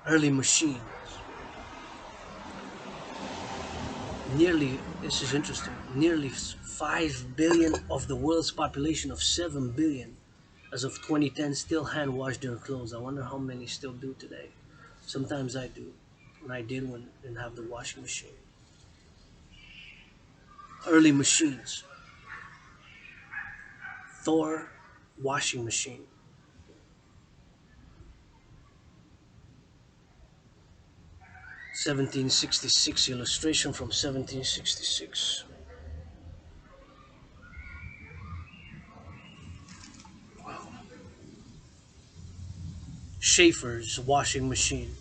Early machines. This is interesting, nearly 5 billion of the world's population of 7 billion as of 2010 still hand wash their clothes. I wonder how many still do today. Sometimes I do. And I did when I didn't have the washing machine. Early machines. Thor washing machine. 1766, illustration from 1766. Schaefer's washing machine.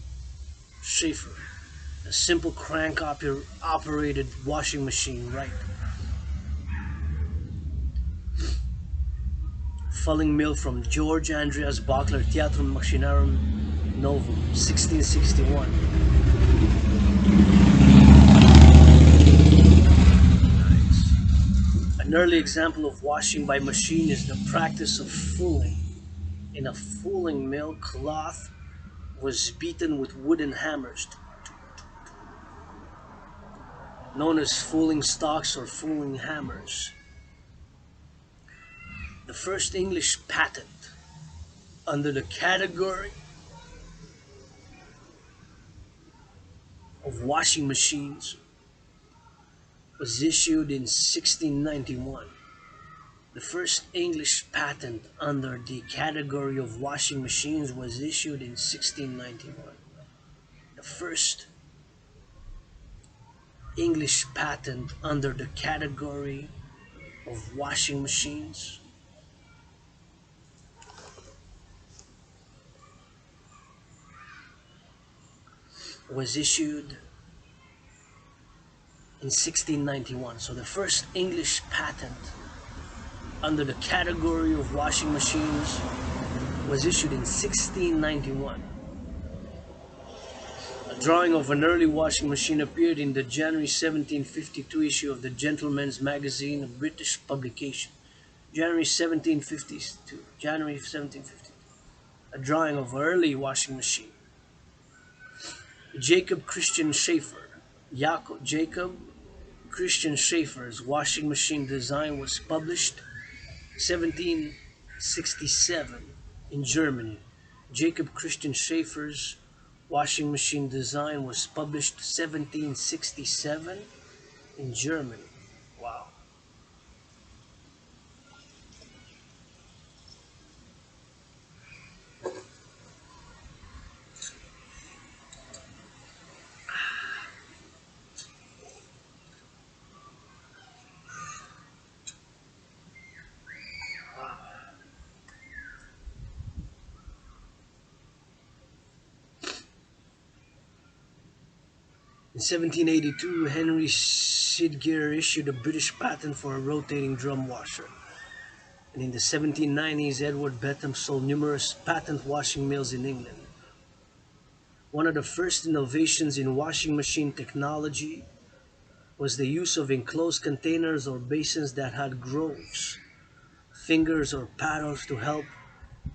Schaefer, a simple crank operated washing machine, right? Fulling mill from George Andreas Bachler, Theatrum Machinarum Novum, 1661. Nice. An early example of washing by machine is the practice of fulling. In a fulling mill, cloth was beaten with wooden hammers, known as fulling stocks or fulling hammers. The first English patent under the category of washing machines was issued in 1691. The first English patent under the category of washing machines was issued in 1691. The first English patent under the category of washing machines was issued in 1691. So the first English patent under the category of washing machines was issued in 1691. A drawing of an early washing machine appeared in the January 1752 issue of the Gentleman's Magazine, a British publication. January 1752. January 1752. A drawing of an early washing machine. Jacob Christian Schaefer. Jacob Christian Schaefer's washing machine design was published 1767 in Germany. Jacob Christian Schaefer's washing machine design was published 1767 in Germany. Wow. In 1782, Henry Sidgear issued a British patent for a rotating drum washer. And in the 1790s, Edward Bentham sold numerous patent washing mills in England. One of the first innovations in washing machine technology was the use of enclosed containers or basins that had grooves, fingers or paddles to help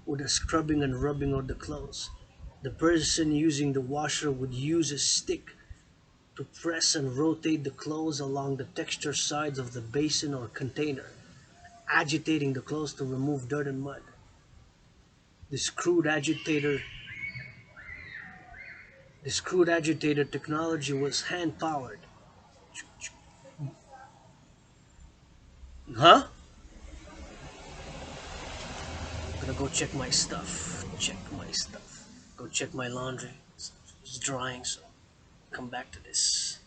with the scrubbing and rubbing of the clothes. The person using the washer would use a stick to press and rotate the clothes along the texture sides of the basin or container, agitating the clothes to remove dirt and mud. The screwed agitator technology was hand powered. Huh? I'm gonna go check my stuff. Check my stuff. Go check my laundry. It's drying, so come back to this.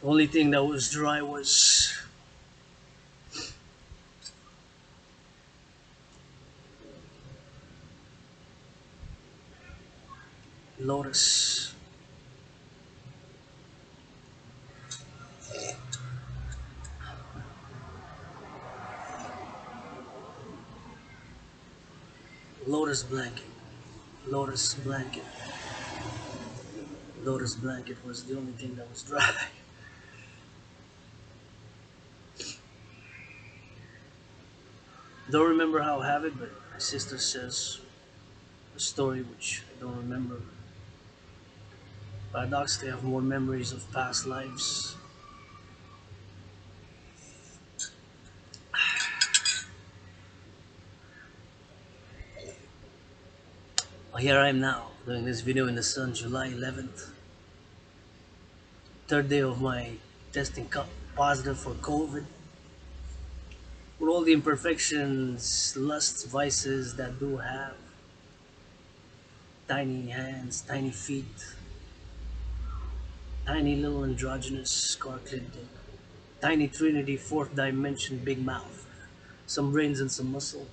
The only thing that was dry was Lotus. Lotus blanket. Lotus blanket. Lotus blanket was the only thing that was dry. Don't remember how I have it, but my sister says a story which I don't remember. Paradoxically, I have more memories of past lives. Well, here I am now, doing this video in the sun, July 11th. Third day of my testing positive for COVID. With all the imperfections, lusts, vices that do have. Tiny hands, tiny feet, tiny little androgynous scar-clipped dick, tiny trinity, fourth dimension, big mouth, some brains and some muscle.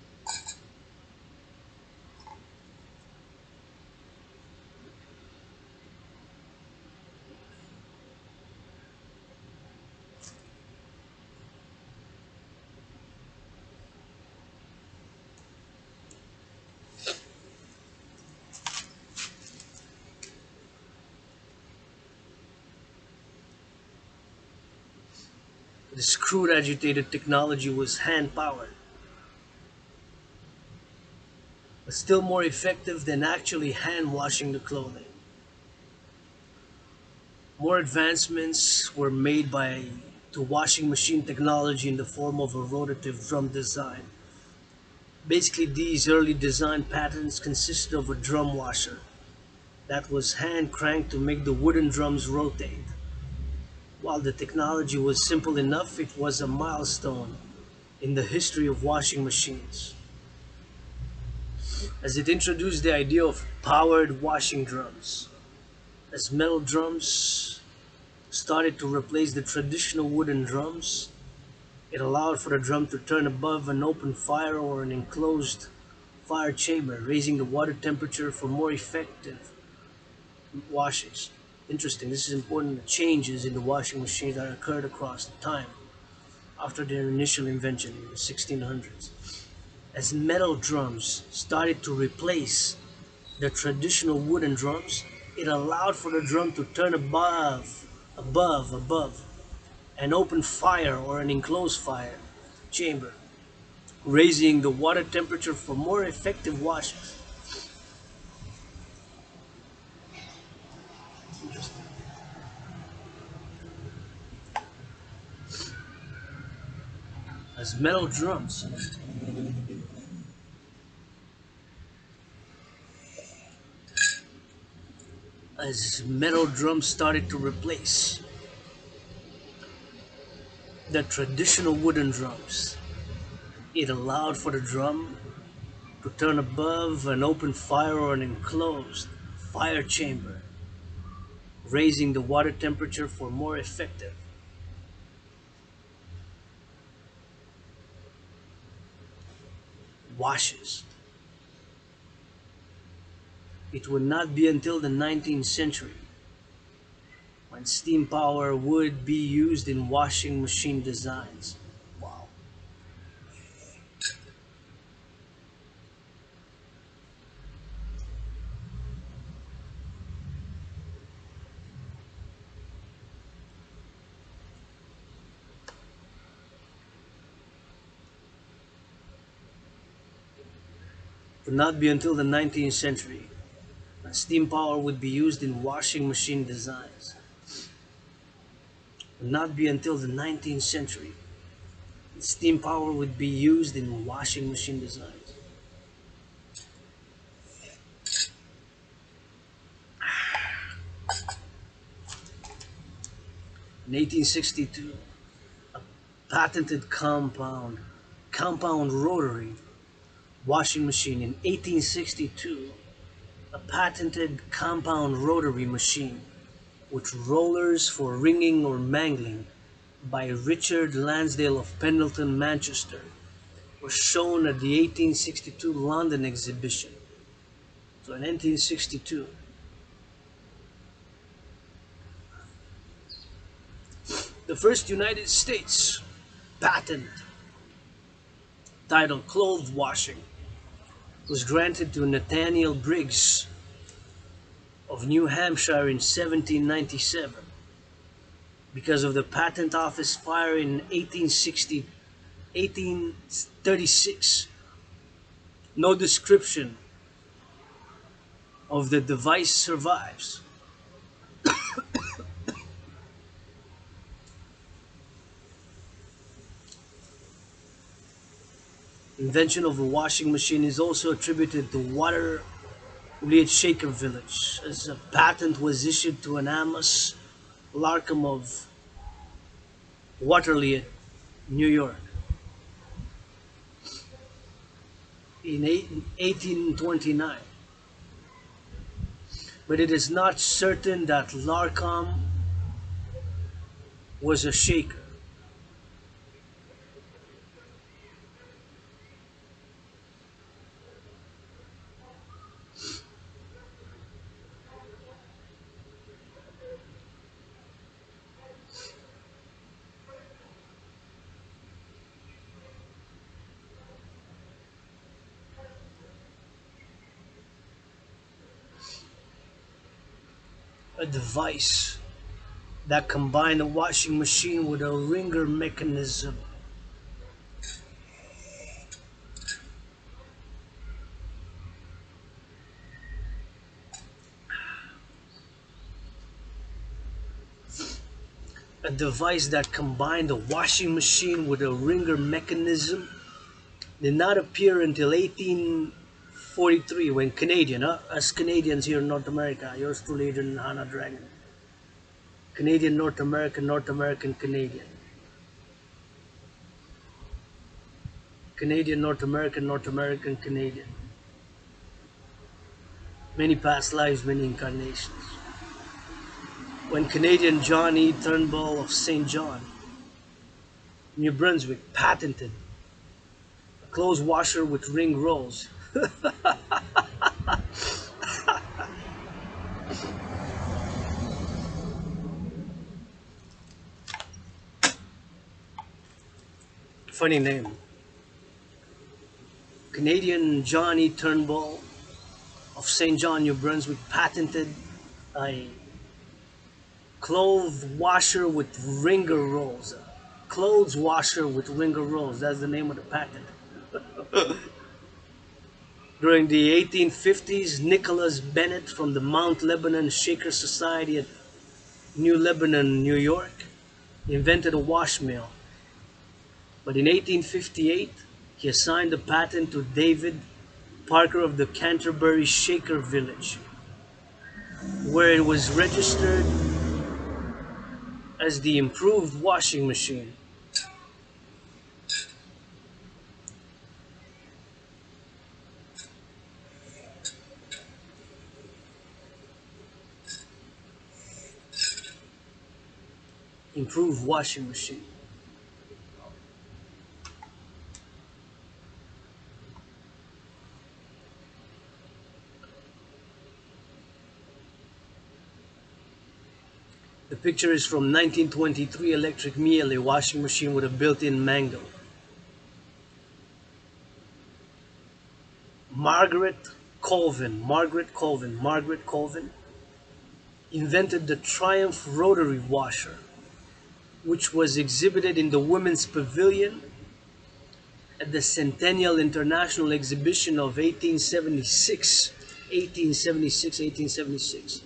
The screwed agitated technology was hand-powered, but still more effective than actually hand-washing the clothing. More advancements were made to washing machine technology in the form of a rotative drum design. Basically, these early design patterns consisted of a drum washer that was hand cranked to make the wooden drums rotate. While the technology was simple enough, it was a milestone in the history of washing machines, as it introduced the idea of powered washing drums. As metal drums started to replace the traditional wooden drums, it allowed for the drum to turn above an open fire or an enclosed fire chamber, raising the water temperature for more effective washes. Interesting, this is important. The changes in the washing machine that occurred across time after their initial invention in the 1600s. As metal drums started to replace the traditional wooden drums, it allowed for the drum to turn above an open fire or an enclosed fire chamber, raising the water temperature for more effective washes. Interesting. As metal drums, as metal drums started to replace the traditional wooden drums, it allowed for the drum to turn above an open fire or an enclosed fire chamber, raising the water temperature for more effective washes. It would not be until the 19th century when steam power would be used in washing machine designs. Wow. It would not be until the 19th century when steam power would be used in washing machine designs. It would not be until the 19th century when steam power would be used in washing machine designs. In 1862, patented compound rotary washing machine. In 1862, a patented compound rotary machine with rollers for wringing or mangling by Richard Lansdale of Pendleton, Manchester, was shown at the 1862 London exhibition. So in 1862, the first United States patent titled clothes washing was granted to Nathaniel Briggs of New Hampshire in 1797 because of the patent office fire in 1836. No description of the device survives. Invention of the washing machine is also attributed to Shaker Village, as a patent was issued to an Amos Larkham of Waterloo, New York, in 1829. But it is not certain that Larkham was a shaker. A device that combined a washing machine with a wringer mechanism. A device that combined a washing machine with a wringer mechanism did not appear until 1840 1943, when Canadian, us Canadians here in North America, yours truly, Adrian Hana Dragan. Canadian, North American, Canadian. Canadian, North American, Canadian. Many past lives, many incarnations. When Canadian John E. Turnbull of St. John, New Brunswick, patented a clothes washer with ring rolls. Funny name. Canadian John E. Turnbull of St. John, New Brunswick, patented a clothes washer with ringer rolls. Clothes washer with ringer rolls. That's the name of the patent. During the 1850s, Nicholas Bennett from the Mount Lebanon Shaker Society at New Lebanon, New York, invented a wash mill. But in 1858, he assigned the patent to David Parker of the Canterbury Shaker Village, where it was registered as the improved washing machine. Improved washing machine. The picture is from 1923 electric Miele washing machine with a built-in mangle. Margaret Colvin invented the Triumph rotary washer, which was exhibited in the Women's Pavilion at the Centennial International Exhibition of 1876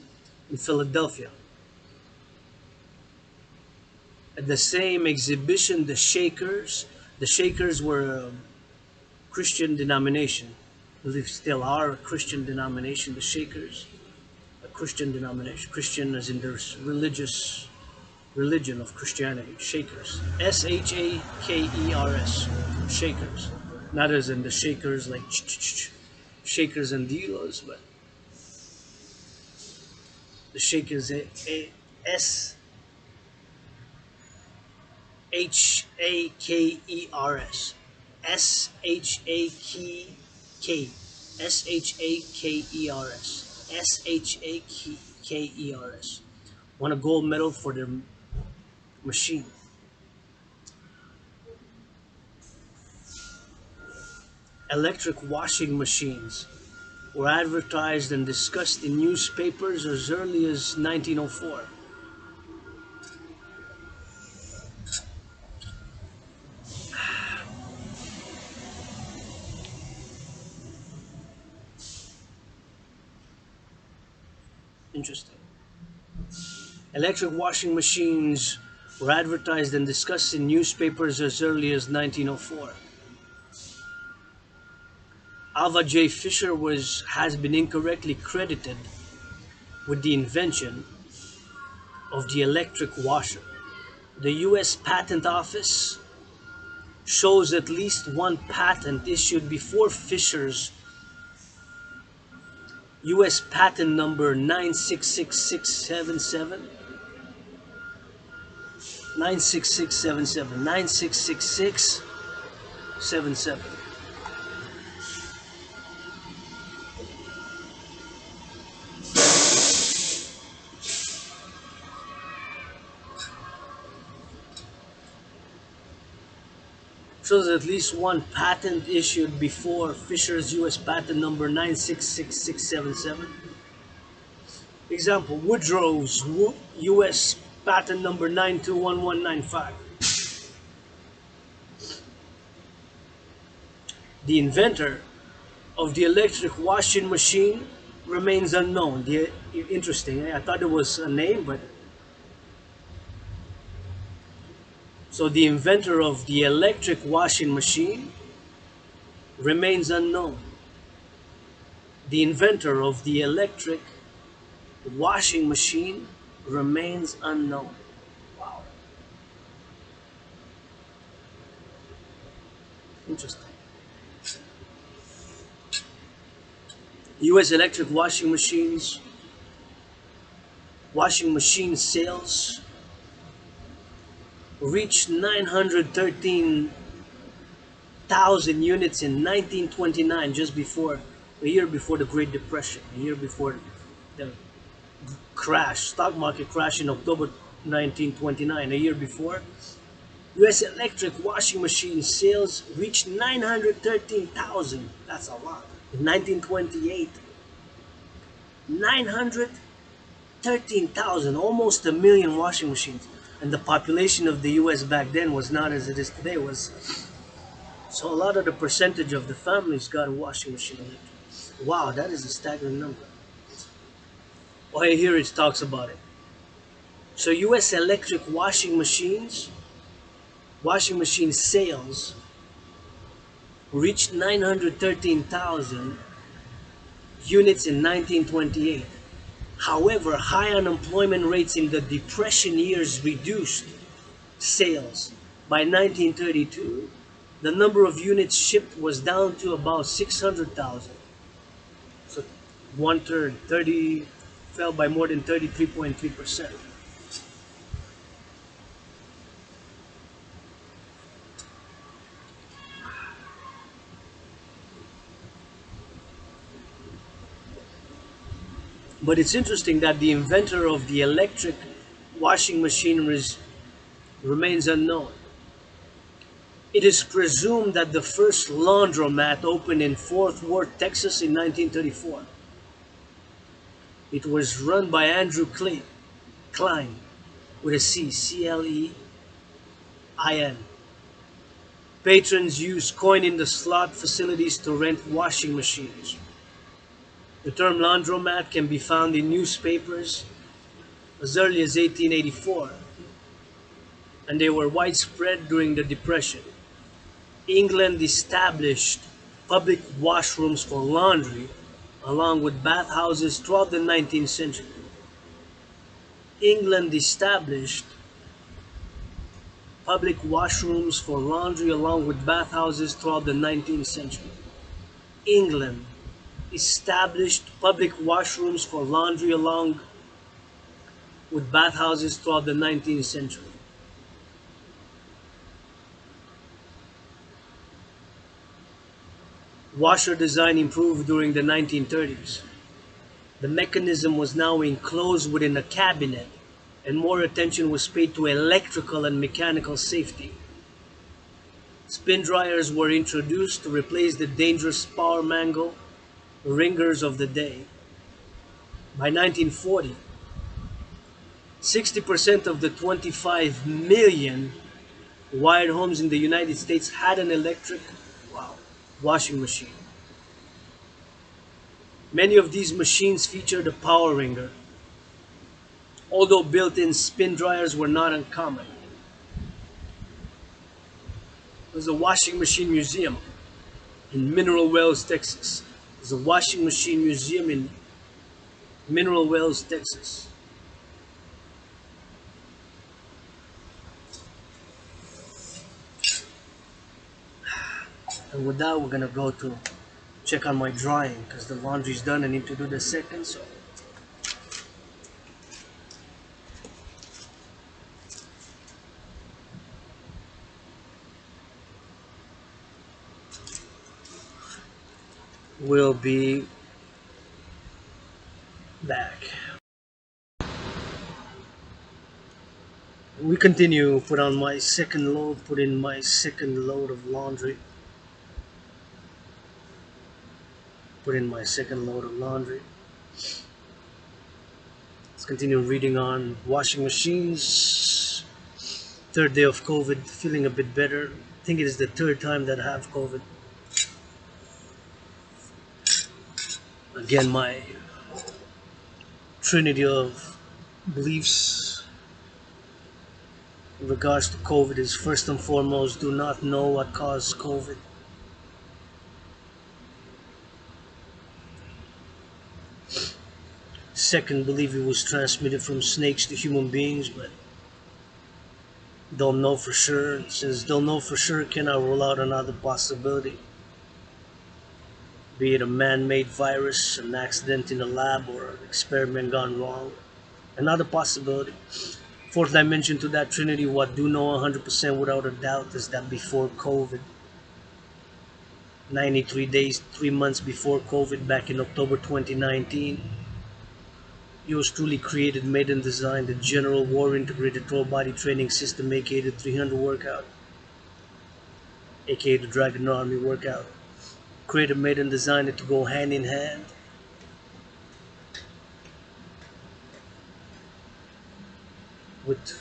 in Philadelphia. At the same exhibition, the Shakers were a Christian denomination. I believe still are a Christian denomination, the Shakers, a Christian denomination. Christian as in their religious religion of Christianity, Shakers. Shakers. Shakers. Not as in the Shakers like Shakers and dealers, but the Shakers, Shakers. Shak Shakers. Won a gold medal for their machine. Electric washing machines were advertised and discussed in newspapers as early as 1904. Interesting. Electric washing machines were advertised and discussed in newspapers as early as 1904. Alva J. Fisher has been incorrectly credited with the invention of the electric washer. The U.S. Patent Office shows at least one patent issued before Fisher's U.S. patent number 96677. 96677. Shows at least one patent issued before Fisher's U.S. patent number 96677. Example, Woodrow's U.S. patent number 921195. The inventor of the electric washing machine remains unknown. Interesting. I thought it was a name, but so the inventor of the electric washing machine remains unknown. The inventor of the electric washing machine remains unknown. Wow, interesting. US electric washing machine sales reached 913,000 units in 1929, just before a year before the Great Depression, a year before the stock market crash in October 1929, a year before. US electric washing machine sales reached 913,000. That's a lot. In 1928, 913,000, almost a million washing machines. And the population of the US back then was not as it is today. Was So a lot of the percentage of the families got a washing machine electric. Wow, that is a staggering number. Well, here it talks about it. So US electric washing machine sales reached 913,000 units in 1928. However, high unemployment rates in the Depression years reduced sales. By 1932, the number of units shipped was down to about 600,000. So one third, 30, fell by more than 33.3%. But it's interesting that the inventor of the electric washing machine remains unknown. It is presumed that the first laundromat opened in Fort Worth, Texas in 1934. It was run by Andrew Klein with a C, Clein. Patrons used coin in the slot facilities to rent washing machines. The term laundromat can be found in newspapers as early as 1884, and they were widespread during the Depression. England established public washrooms for laundry along with bathhouses throughout the 19th century. England established public washrooms for laundry along with bathhouses throughout the 19th century. England established public washrooms for laundry along with bathhouses throughout the 19th century. Washer design improved during the 1930s. The mechanism was now enclosed within a cabinet, and more attention was paid to electrical and mechanical safety. Spin dryers were introduced to replace the dangerous power mangle ringers of the day. By 1940, 60% of the 25 million wired homes in the United States had an electric wow, washing machine. Many of these machines featured a power wringer, although built-in spin dryers were not uncommon. There's a washing machine museum in Mineral Wells, Texas. There's a washing machine museum in Mineral Wells, Texas. And with that, we're gonna go to check on my drying because the laundry's done. I need to do the second, so we'll be back. We continue. Put on my second load. Put in my second load of laundry. Put in my second load of laundry. Let's continue reading on washing machines. Third day of COVID, feeling a bit better. I think it is the third time that I have COVID. Again, my trinity of beliefs in regards to COVID is first and foremost, do not know what caused COVID. second believe it was transmitted from snakes to human beings, but don't know for sure. Since don't know for sure, cannot rule out another possibility, be it a man-made virus, an accident in a lab, or an experiment gone wrong. Another possibility. Fourth dimension to that trinity, what do know 100% without a doubt is that before COVID, 93 days, 3 months before COVID, back in October 2019, yours truly created, made, and designed the General War Integrated Total Body Training System, aka the 300 workout, aka the Dragan Army workout. Created, made, and designed it to go hand in hand with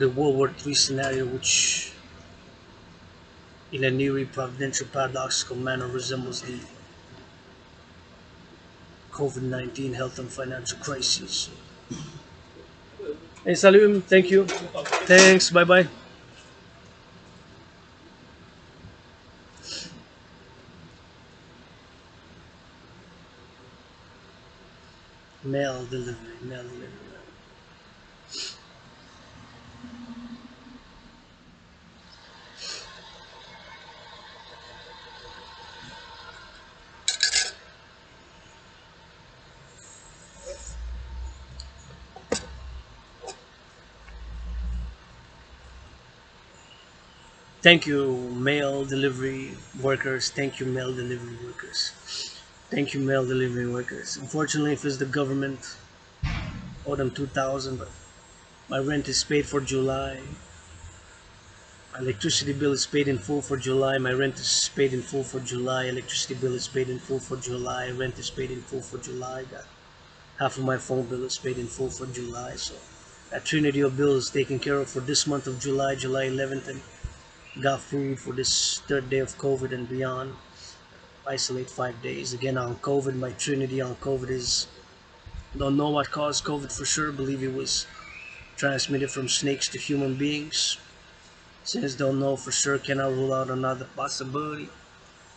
a World War III scenario, which in a nearly providential paradoxical manner resembles the COVID-19 health and financial crisis. Hey, Salim, thank you. Thanks, bye bye. Mail delivery, mail delivery. Thank you, mail delivery workers. Thank you, mail delivery workers. Thank you, mail delivery workers. Unfortunately, if it's the government, owe them 2,000, but my rent is paid for July. My electricity bill is paid in full for July. My rent is paid in full for July. Electricity bill is paid in full for July. Rent is paid in full for July. Got half of my phone bill is paid in full for July. So that trinity of bills is taken care of for this month of July, July 11th, and got food for this third day of COVID and beyond. Isolate 5 days. Again on COVID, my trinity on COVID is don't know what caused COVID for sure. Believe it was transmitted from snakes to human beings. Since don't know for sure, cannot rule out another possibility.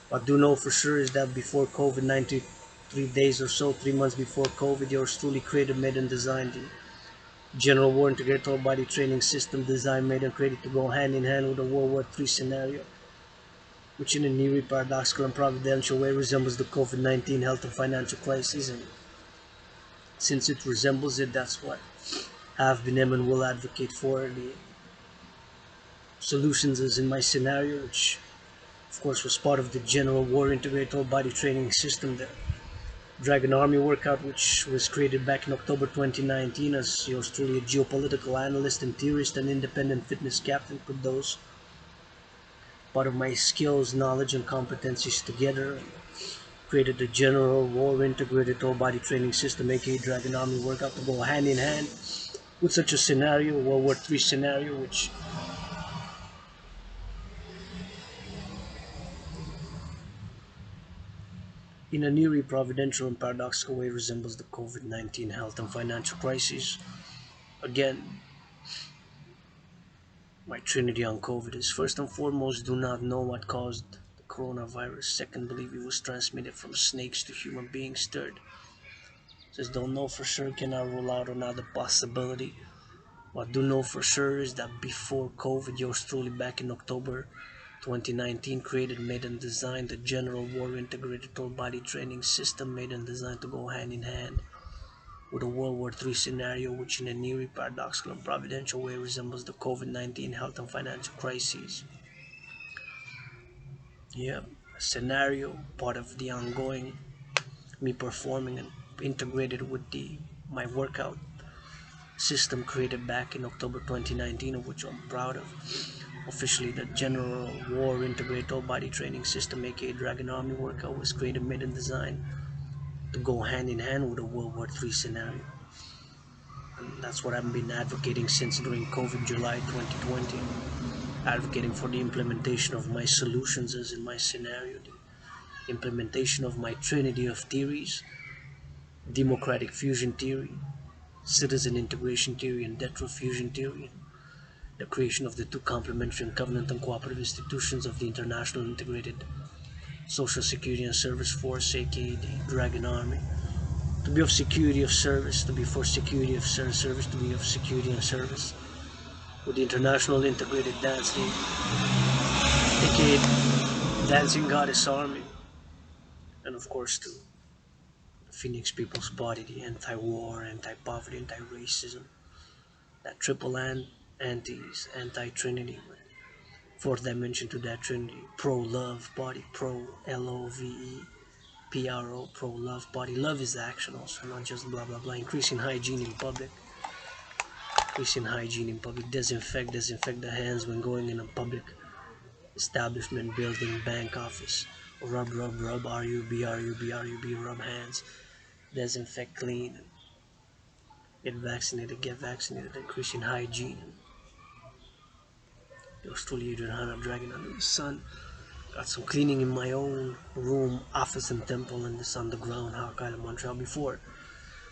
What do know for sure is that before COVID, 93 days or so, 3 months before COVID, yours truly created, made, and designed the General War Integrated Total Body Training System, designed, made, and created to go hand in hand with a World War III scenario, which in a nearly paradoxical and providential way resembles the COVID-19 health and financial crisis. And since it resembles it, that's what have been and will advocate for. The solutions is in my scenario, which of course was part of the General War Integrated Total Body Training System, the Dragan Army workout, which was created back in October 2019 as yours truly a geopolitical analyst and theorist and independent fitness captain, put those part of my skills, knowledge, and competencies together and created the General War Integrated Total Body Training System, aka Dragan Army workout, to go hand in hand with such a scenario, World War III scenario, which in a nearly providential and paradoxical way resembles the COVID-19 health and financial crisis. Again, my trinity on COVID is first and foremost, do not know what caused the coronavirus. Second, believe it was transmitted from snakes to human beings. Third, says don't know for sure, cannot rule out another possibility. What do know for sure is that before COVID, yours truly back in October 2019 created, made, and designed the General War Integrated Total Body Training System, made and designed to go hand in hand with a World War III scenario, which in a nearly paradoxical and providential way resembles the COVID-19 health and financial crises. Yeah, a scenario, part of the ongoing, me performing and integrated with the my workout system created back in October 2019, of which I'm proud of. Officially, the General War Integrated Total Body Training System, aka Dragan Army workout, was created, made, and designed to go hand in hand with a World War III scenario. That's what I've been advocating since during COVID July 2020. Advocating for the implementation of my solutions as in my scenario, the implementation of my trinity of theories, democratic fusion theory, citizen integration theory, and fusion theory, the creation of the two complementary and covenant and cooperative institutions of the international integrated Social Security and Service Force, aka the Dragan Army. To be of security of service, to be for security of service, to be of security and service. With the International Integrated Dance League, aka Dancing Goddess Army. And of course to the Phoenix People's Party, the anti-war, anti-poverty, anti-racism. That triple antis, anti-trinity. Fourth dimension to that trinity. Pro-love body, pro-L-O-V-E. PRO, pro-love body. Love is action also, not just blah blah blah. Increasing hygiene in public. Increasing hygiene in public. Disinfect the hands when going in a public establishment, building, bank, office. Rub, R-U-B, rub hands. Disinfect, clean. Get vaccinated. Increasing hygiene. Yours truly, Adrian Dragan under the sun. Got some cleaning in my own room, office, and temple in this underground Hawk Island, Montreal before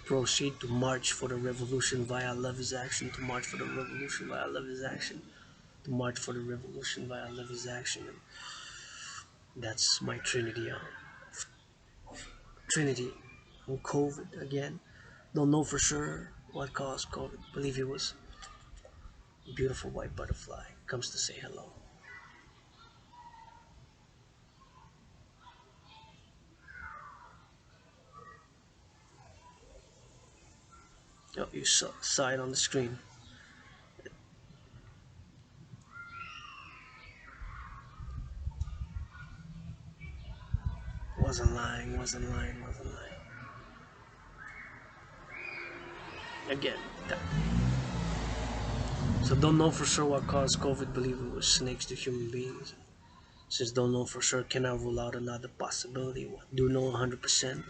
proceed to march for the revolution via love is action, to march for the revolution via love is action, to march for the revolution via love is action. And that's my trinity. Trinity on COVID again. Don't know for sure what caused COVID. Believe it was a beautiful white butterfly. Comes to say hello. Oh, you saw it on the screen. Wasn't lying. Again, so don't know for sure what caused COVID. Believe it was snakes to human beings. Since don't know for sure, cannot rule out another possibility. What do know 100%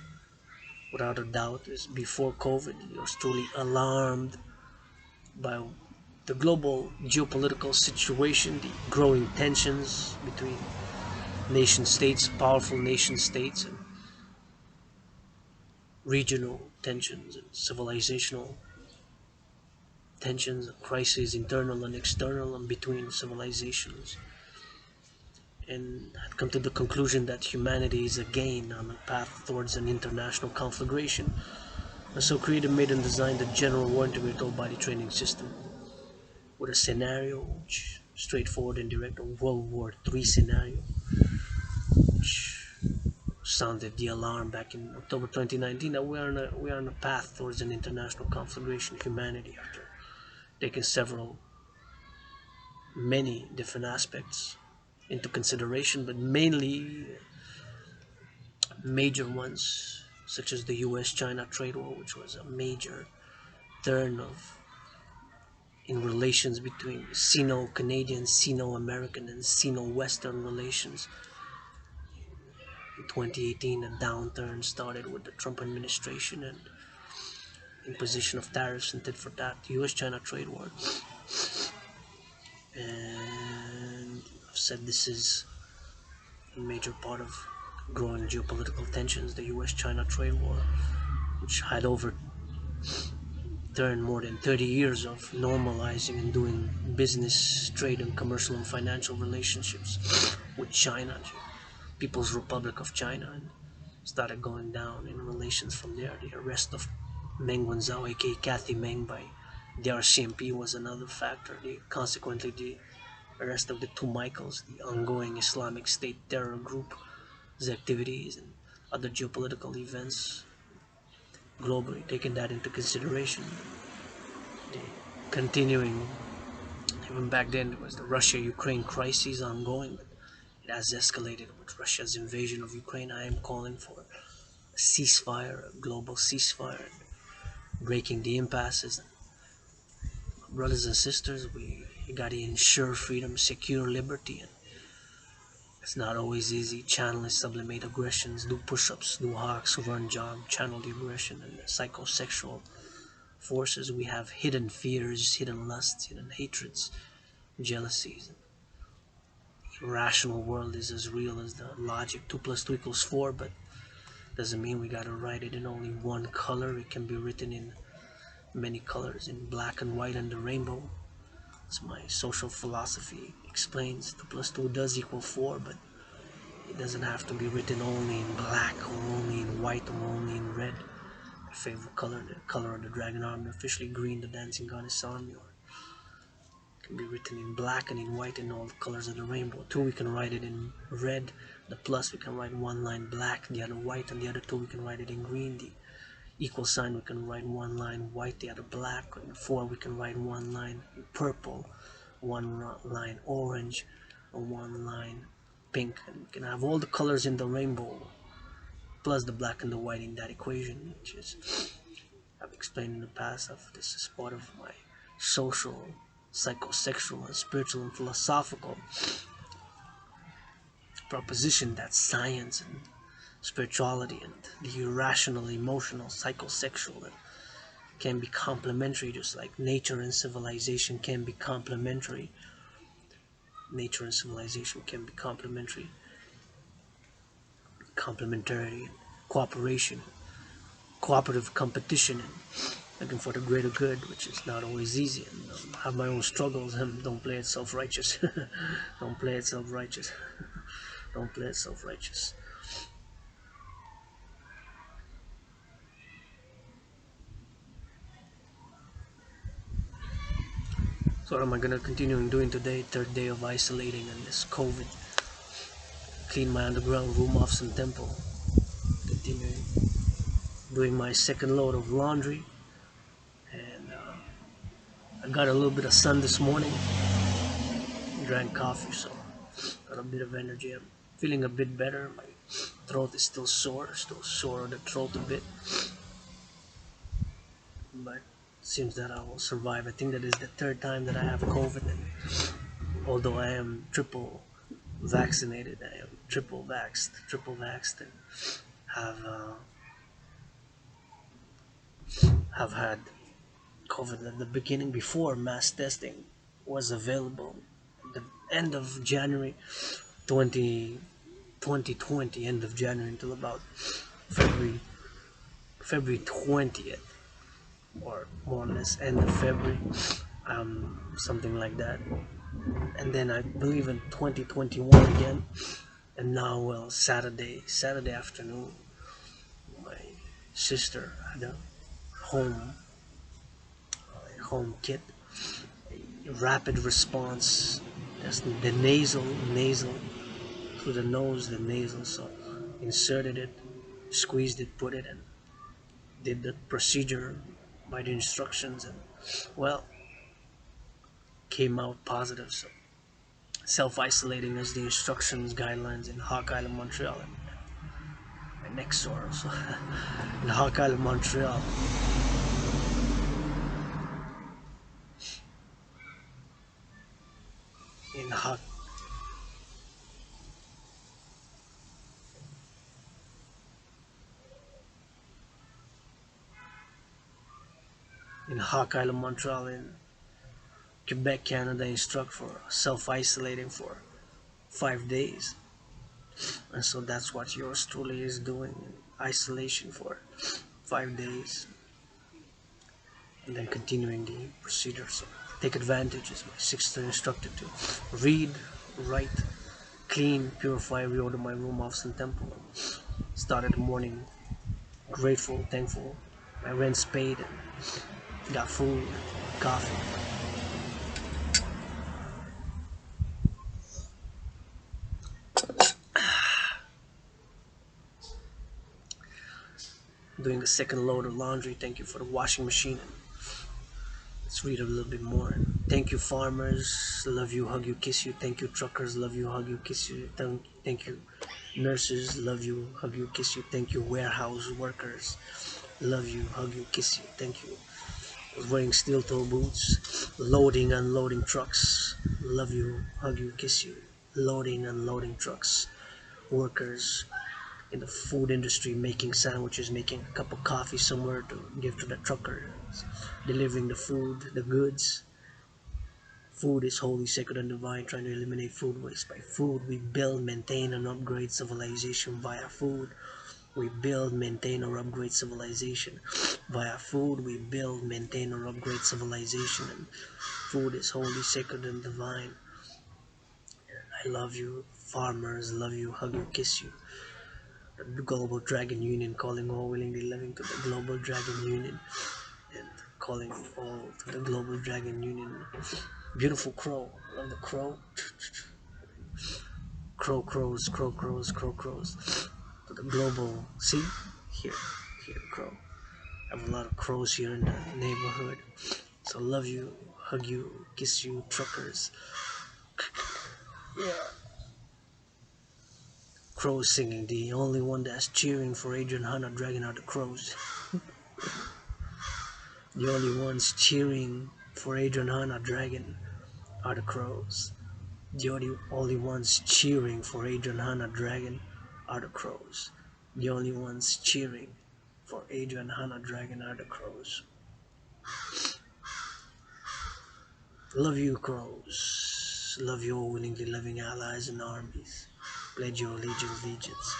without a doubt is before COVID, you're truly alarmed by the global geopolitical situation, the growing tensions between nation states, powerful nation states, and regional tensions and civilizational tensions, crises, internal and external, and between civilizations. And had come to the conclusion that humanity is again on a path towards an international conflagration. And so created, made, and designed the General War Integrated Body Training System with a scenario which straightforward and direct, a World War III scenario, which sounded the alarm back in October 2019 that we are on a path towards an international conflagration. Humanity, after taking many different aspects into consideration, but mainly major ones such as the US-China trade war, which was a major turn of in relations between Sino-Canadian, Sino-American, and Sino-Western relations. In 2018, a downturn started with the Trump administration and imposition of tariffs and tit for tat, US-China trade war. And I've said this is a major part of growing geopolitical tensions, the US-China trade war, which had overturned more than 30 years of normalizing and doing business, trade, and commercial and financial relationships with China, People's Republic of China, and started going down in relations from there. The arrest of Meng Wanzhou, aka Kathy Meng, by the RCMP was another factor. Consequently, the arrest of the two Michaels, the ongoing Islamic State terror group's activities and other geopolitical events globally, taking that into consideration. The continuing, even back then, there was the Russia-Ukraine crisis ongoing, but it has escalated with Russia's invasion of Ukraine. I am calling for a ceasefire, a global ceasefire, breaking the impasses. Brothers and sisters, we gotta ensure freedom, secure liberty, and it's not always easy. Channel and sublimate aggressions, do push-ups, do hawks, run, jog, channel the aggression and the psychosexual forces. We have hidden fears, hidden lusts, hidden hatreds, jealousies. The irrational world is as real as the logic 2 plus 2 equals 4, but doesn't mean we gotta write it in only one color. It can be written in many colors, in black and white and the rainbow. It's my social philosophy explains 2 plus 2 does equal 4, but It doesn't have to be written only in black or only in white or only in red. My favorite color, the color of the Dragon army, officially green, the dancing goddess army, or it can be written in black and in white and all the colors of the rainbow. Two, we can write it in red. The plus, we can write one line black, the other white, and the other two, we can write it in green. The equal sign, we can write one line white, the other black. And four, we can write one line purple, one line orange, and one line pink. And we can have all the colors in the rainbow plus the black and the white in that equation, which is, I've explained in the past, this is part of my social, psychosexual, and spiritual and philosophical proposition that science and spirituality and the irrational, emotional, psychosexual can be complementary, just like nature and civilization can be complementary. Nature and civilization can be complementary. Complementarity, cooperation, cooperative competition, and looking for the greater good, which is not always easy. And have my own struggles. Don't play it self-righteous. Don't play it self-righteous. Don't play it self-righteous. So what am I gonna continue doing today? Third day of isolating and this COVID. Clean my underground room off some temple. Continue doing my second load of laundry. And I got a little bit of sun this morning. Drank coffee, so got a bit of energy. I'm feeling a bit better. My throat is still sore of the throat a bit. But it seems that I will survive. I think that is the third time that I have COVID. And although I am triple vaccinated, I am triple vaxxed, and have had COVID at the beginning before mass testing was available. At the end of January 20, 2020, end of January until about February February 20th, or more or less end of February, something like that. And then I believe in 2021 again. And now, well, Saturday afternoon, my sister had a home home kit, a rapid response. That's the nasal through the nose, the nasal. So inserted it, squeezed it, put it, and did the procedure by the instructions, and well, came out positive. So self-isolating as the instructions guidelines in Hawk Island, Montreal, and my neck sore also. In Hawk Island, Montreal. In Hawk in Hawk Island, Montreal, in Quebec, Canada, instruct for self-isolating for 5 days. And so that's what yours truly is doing, in isolation for 5 days, and then continuing the procedure. So take advantage, as my sister instructed, to read, write, clean, purify, reorder my room off Sun Temple. Started the morning grateful, thankful. My rent's paid, and got food, coffee. Doing the second load of laundry. Thank you for the washing machine. Let's read a little bit more. Thank you, farmers. Love you, hug you, kiss you. Thank you, truckers. Love you, hug you, kiss you. Thank you, nurses. Love you, hug you, kiss you. Thank you, warehouse workers. Love you, hug you, kiss you. Thank you. Wearing steel toe boots. Loading, unloading trucks. Love you, hug you, kiss you. Loading, unloading trucks. Workers in the food industry, making sandwiches, making a cup of coffee somewhere to give to the trucker, delivering the food, the goods. Food is holy, sacred, and divine. Trying to eliminate food waste. By food, we build, maintain, and upgrade civilization. Via food, we build, maintain, or upgrade civilization. Via food, we build, maintain, or upgrade civilization. And food is holy, sacred, and divine. I love you. farmers, love you, hug you, kiss you. The Global Dragon Union calling all willingly loving to the Global Dragon Union, and calling all to the Global Dragon Union. Beautiful crow, love the crow. Crows to the global. See, here, crow. I have a lot of crows here in the neighborhood. So love you, hug you, kiss you, truckers. Yeah. Crows singing, the only one that's cheering for Adrian Hanna dragging out the crows. The only ones cheering for Adrian Hanna dragging are the crows. The only ones cheering for Adrian Hanna dragging are the crows. The only ones cheering for Adrian Hanna dragging are the crows. Love you, crows. Love your willingly loving allies and armies. Pledge your legions.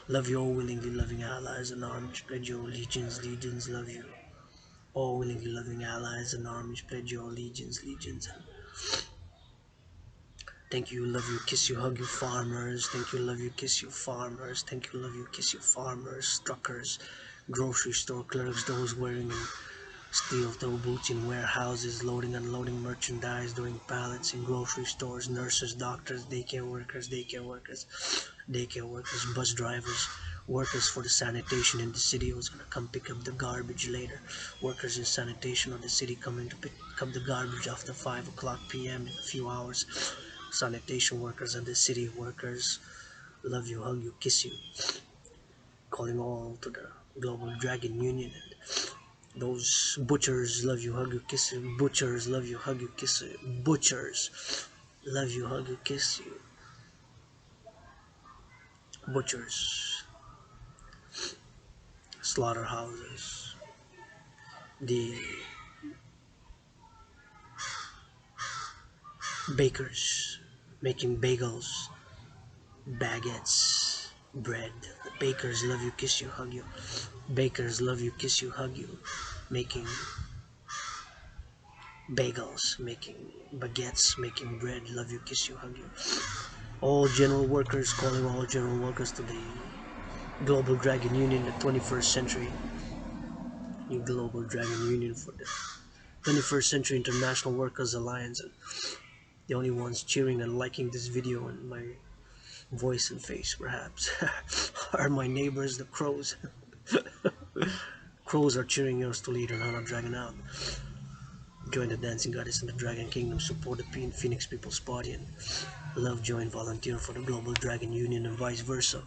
Love your willingly loving allies and armies. Pledge your legions. Love you. All willingly loving allies and armies. Pledge your legions. Thank you, love you, kiss you, hug you, farmers. Thank you, love you, kiss you, farmers. Thank you, love you, kiss you, farmers. Truckers, grocery store clerks, those wearing steel-toe boots in warehouses, loading, unloading merchandise, doing pallets in grocery stores, nurses, doctors, daycare workers, bus drivers, workers for the sanitation in the city who's gonna come pick up the garbage later, workers in sanitation of the city coming to pick up the garbage after 5 o'clock p.m. in a few hours, sanitation workers and the city workers, love you, hug you, kiss you, calling all to the Global Dragon Union. Those butchers, love you, hug you, kiss you. Butchers, love you, hug you, kiss you. Butchers, love you, hug you, kiss you. Butchers, slaughterhouses, the bakers making bagels, baguettes, bread. The bakers, love you, kiss you, hug you. Bakers, love you, kiss you, hug you. Making bagels, making baguettes, making bread, love you, kiss you, hug you. All general workers, calling all general workers to the Global Dragon Union, the 21st century. New Global Dragon Union for the 21st Century International Workers Alliance. And the only ones cheering and liking this video and my voice and face, perhaps, are my neighbors, the crows. Crows are cheering yours to lead and Hana Dragon out. Join the dancing goddess in the Dragon Kingdom. Support the Phoenix People's Party and love, join, volunteer for the Global Dragon Union and vice versa.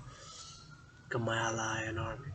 Become my ally and army.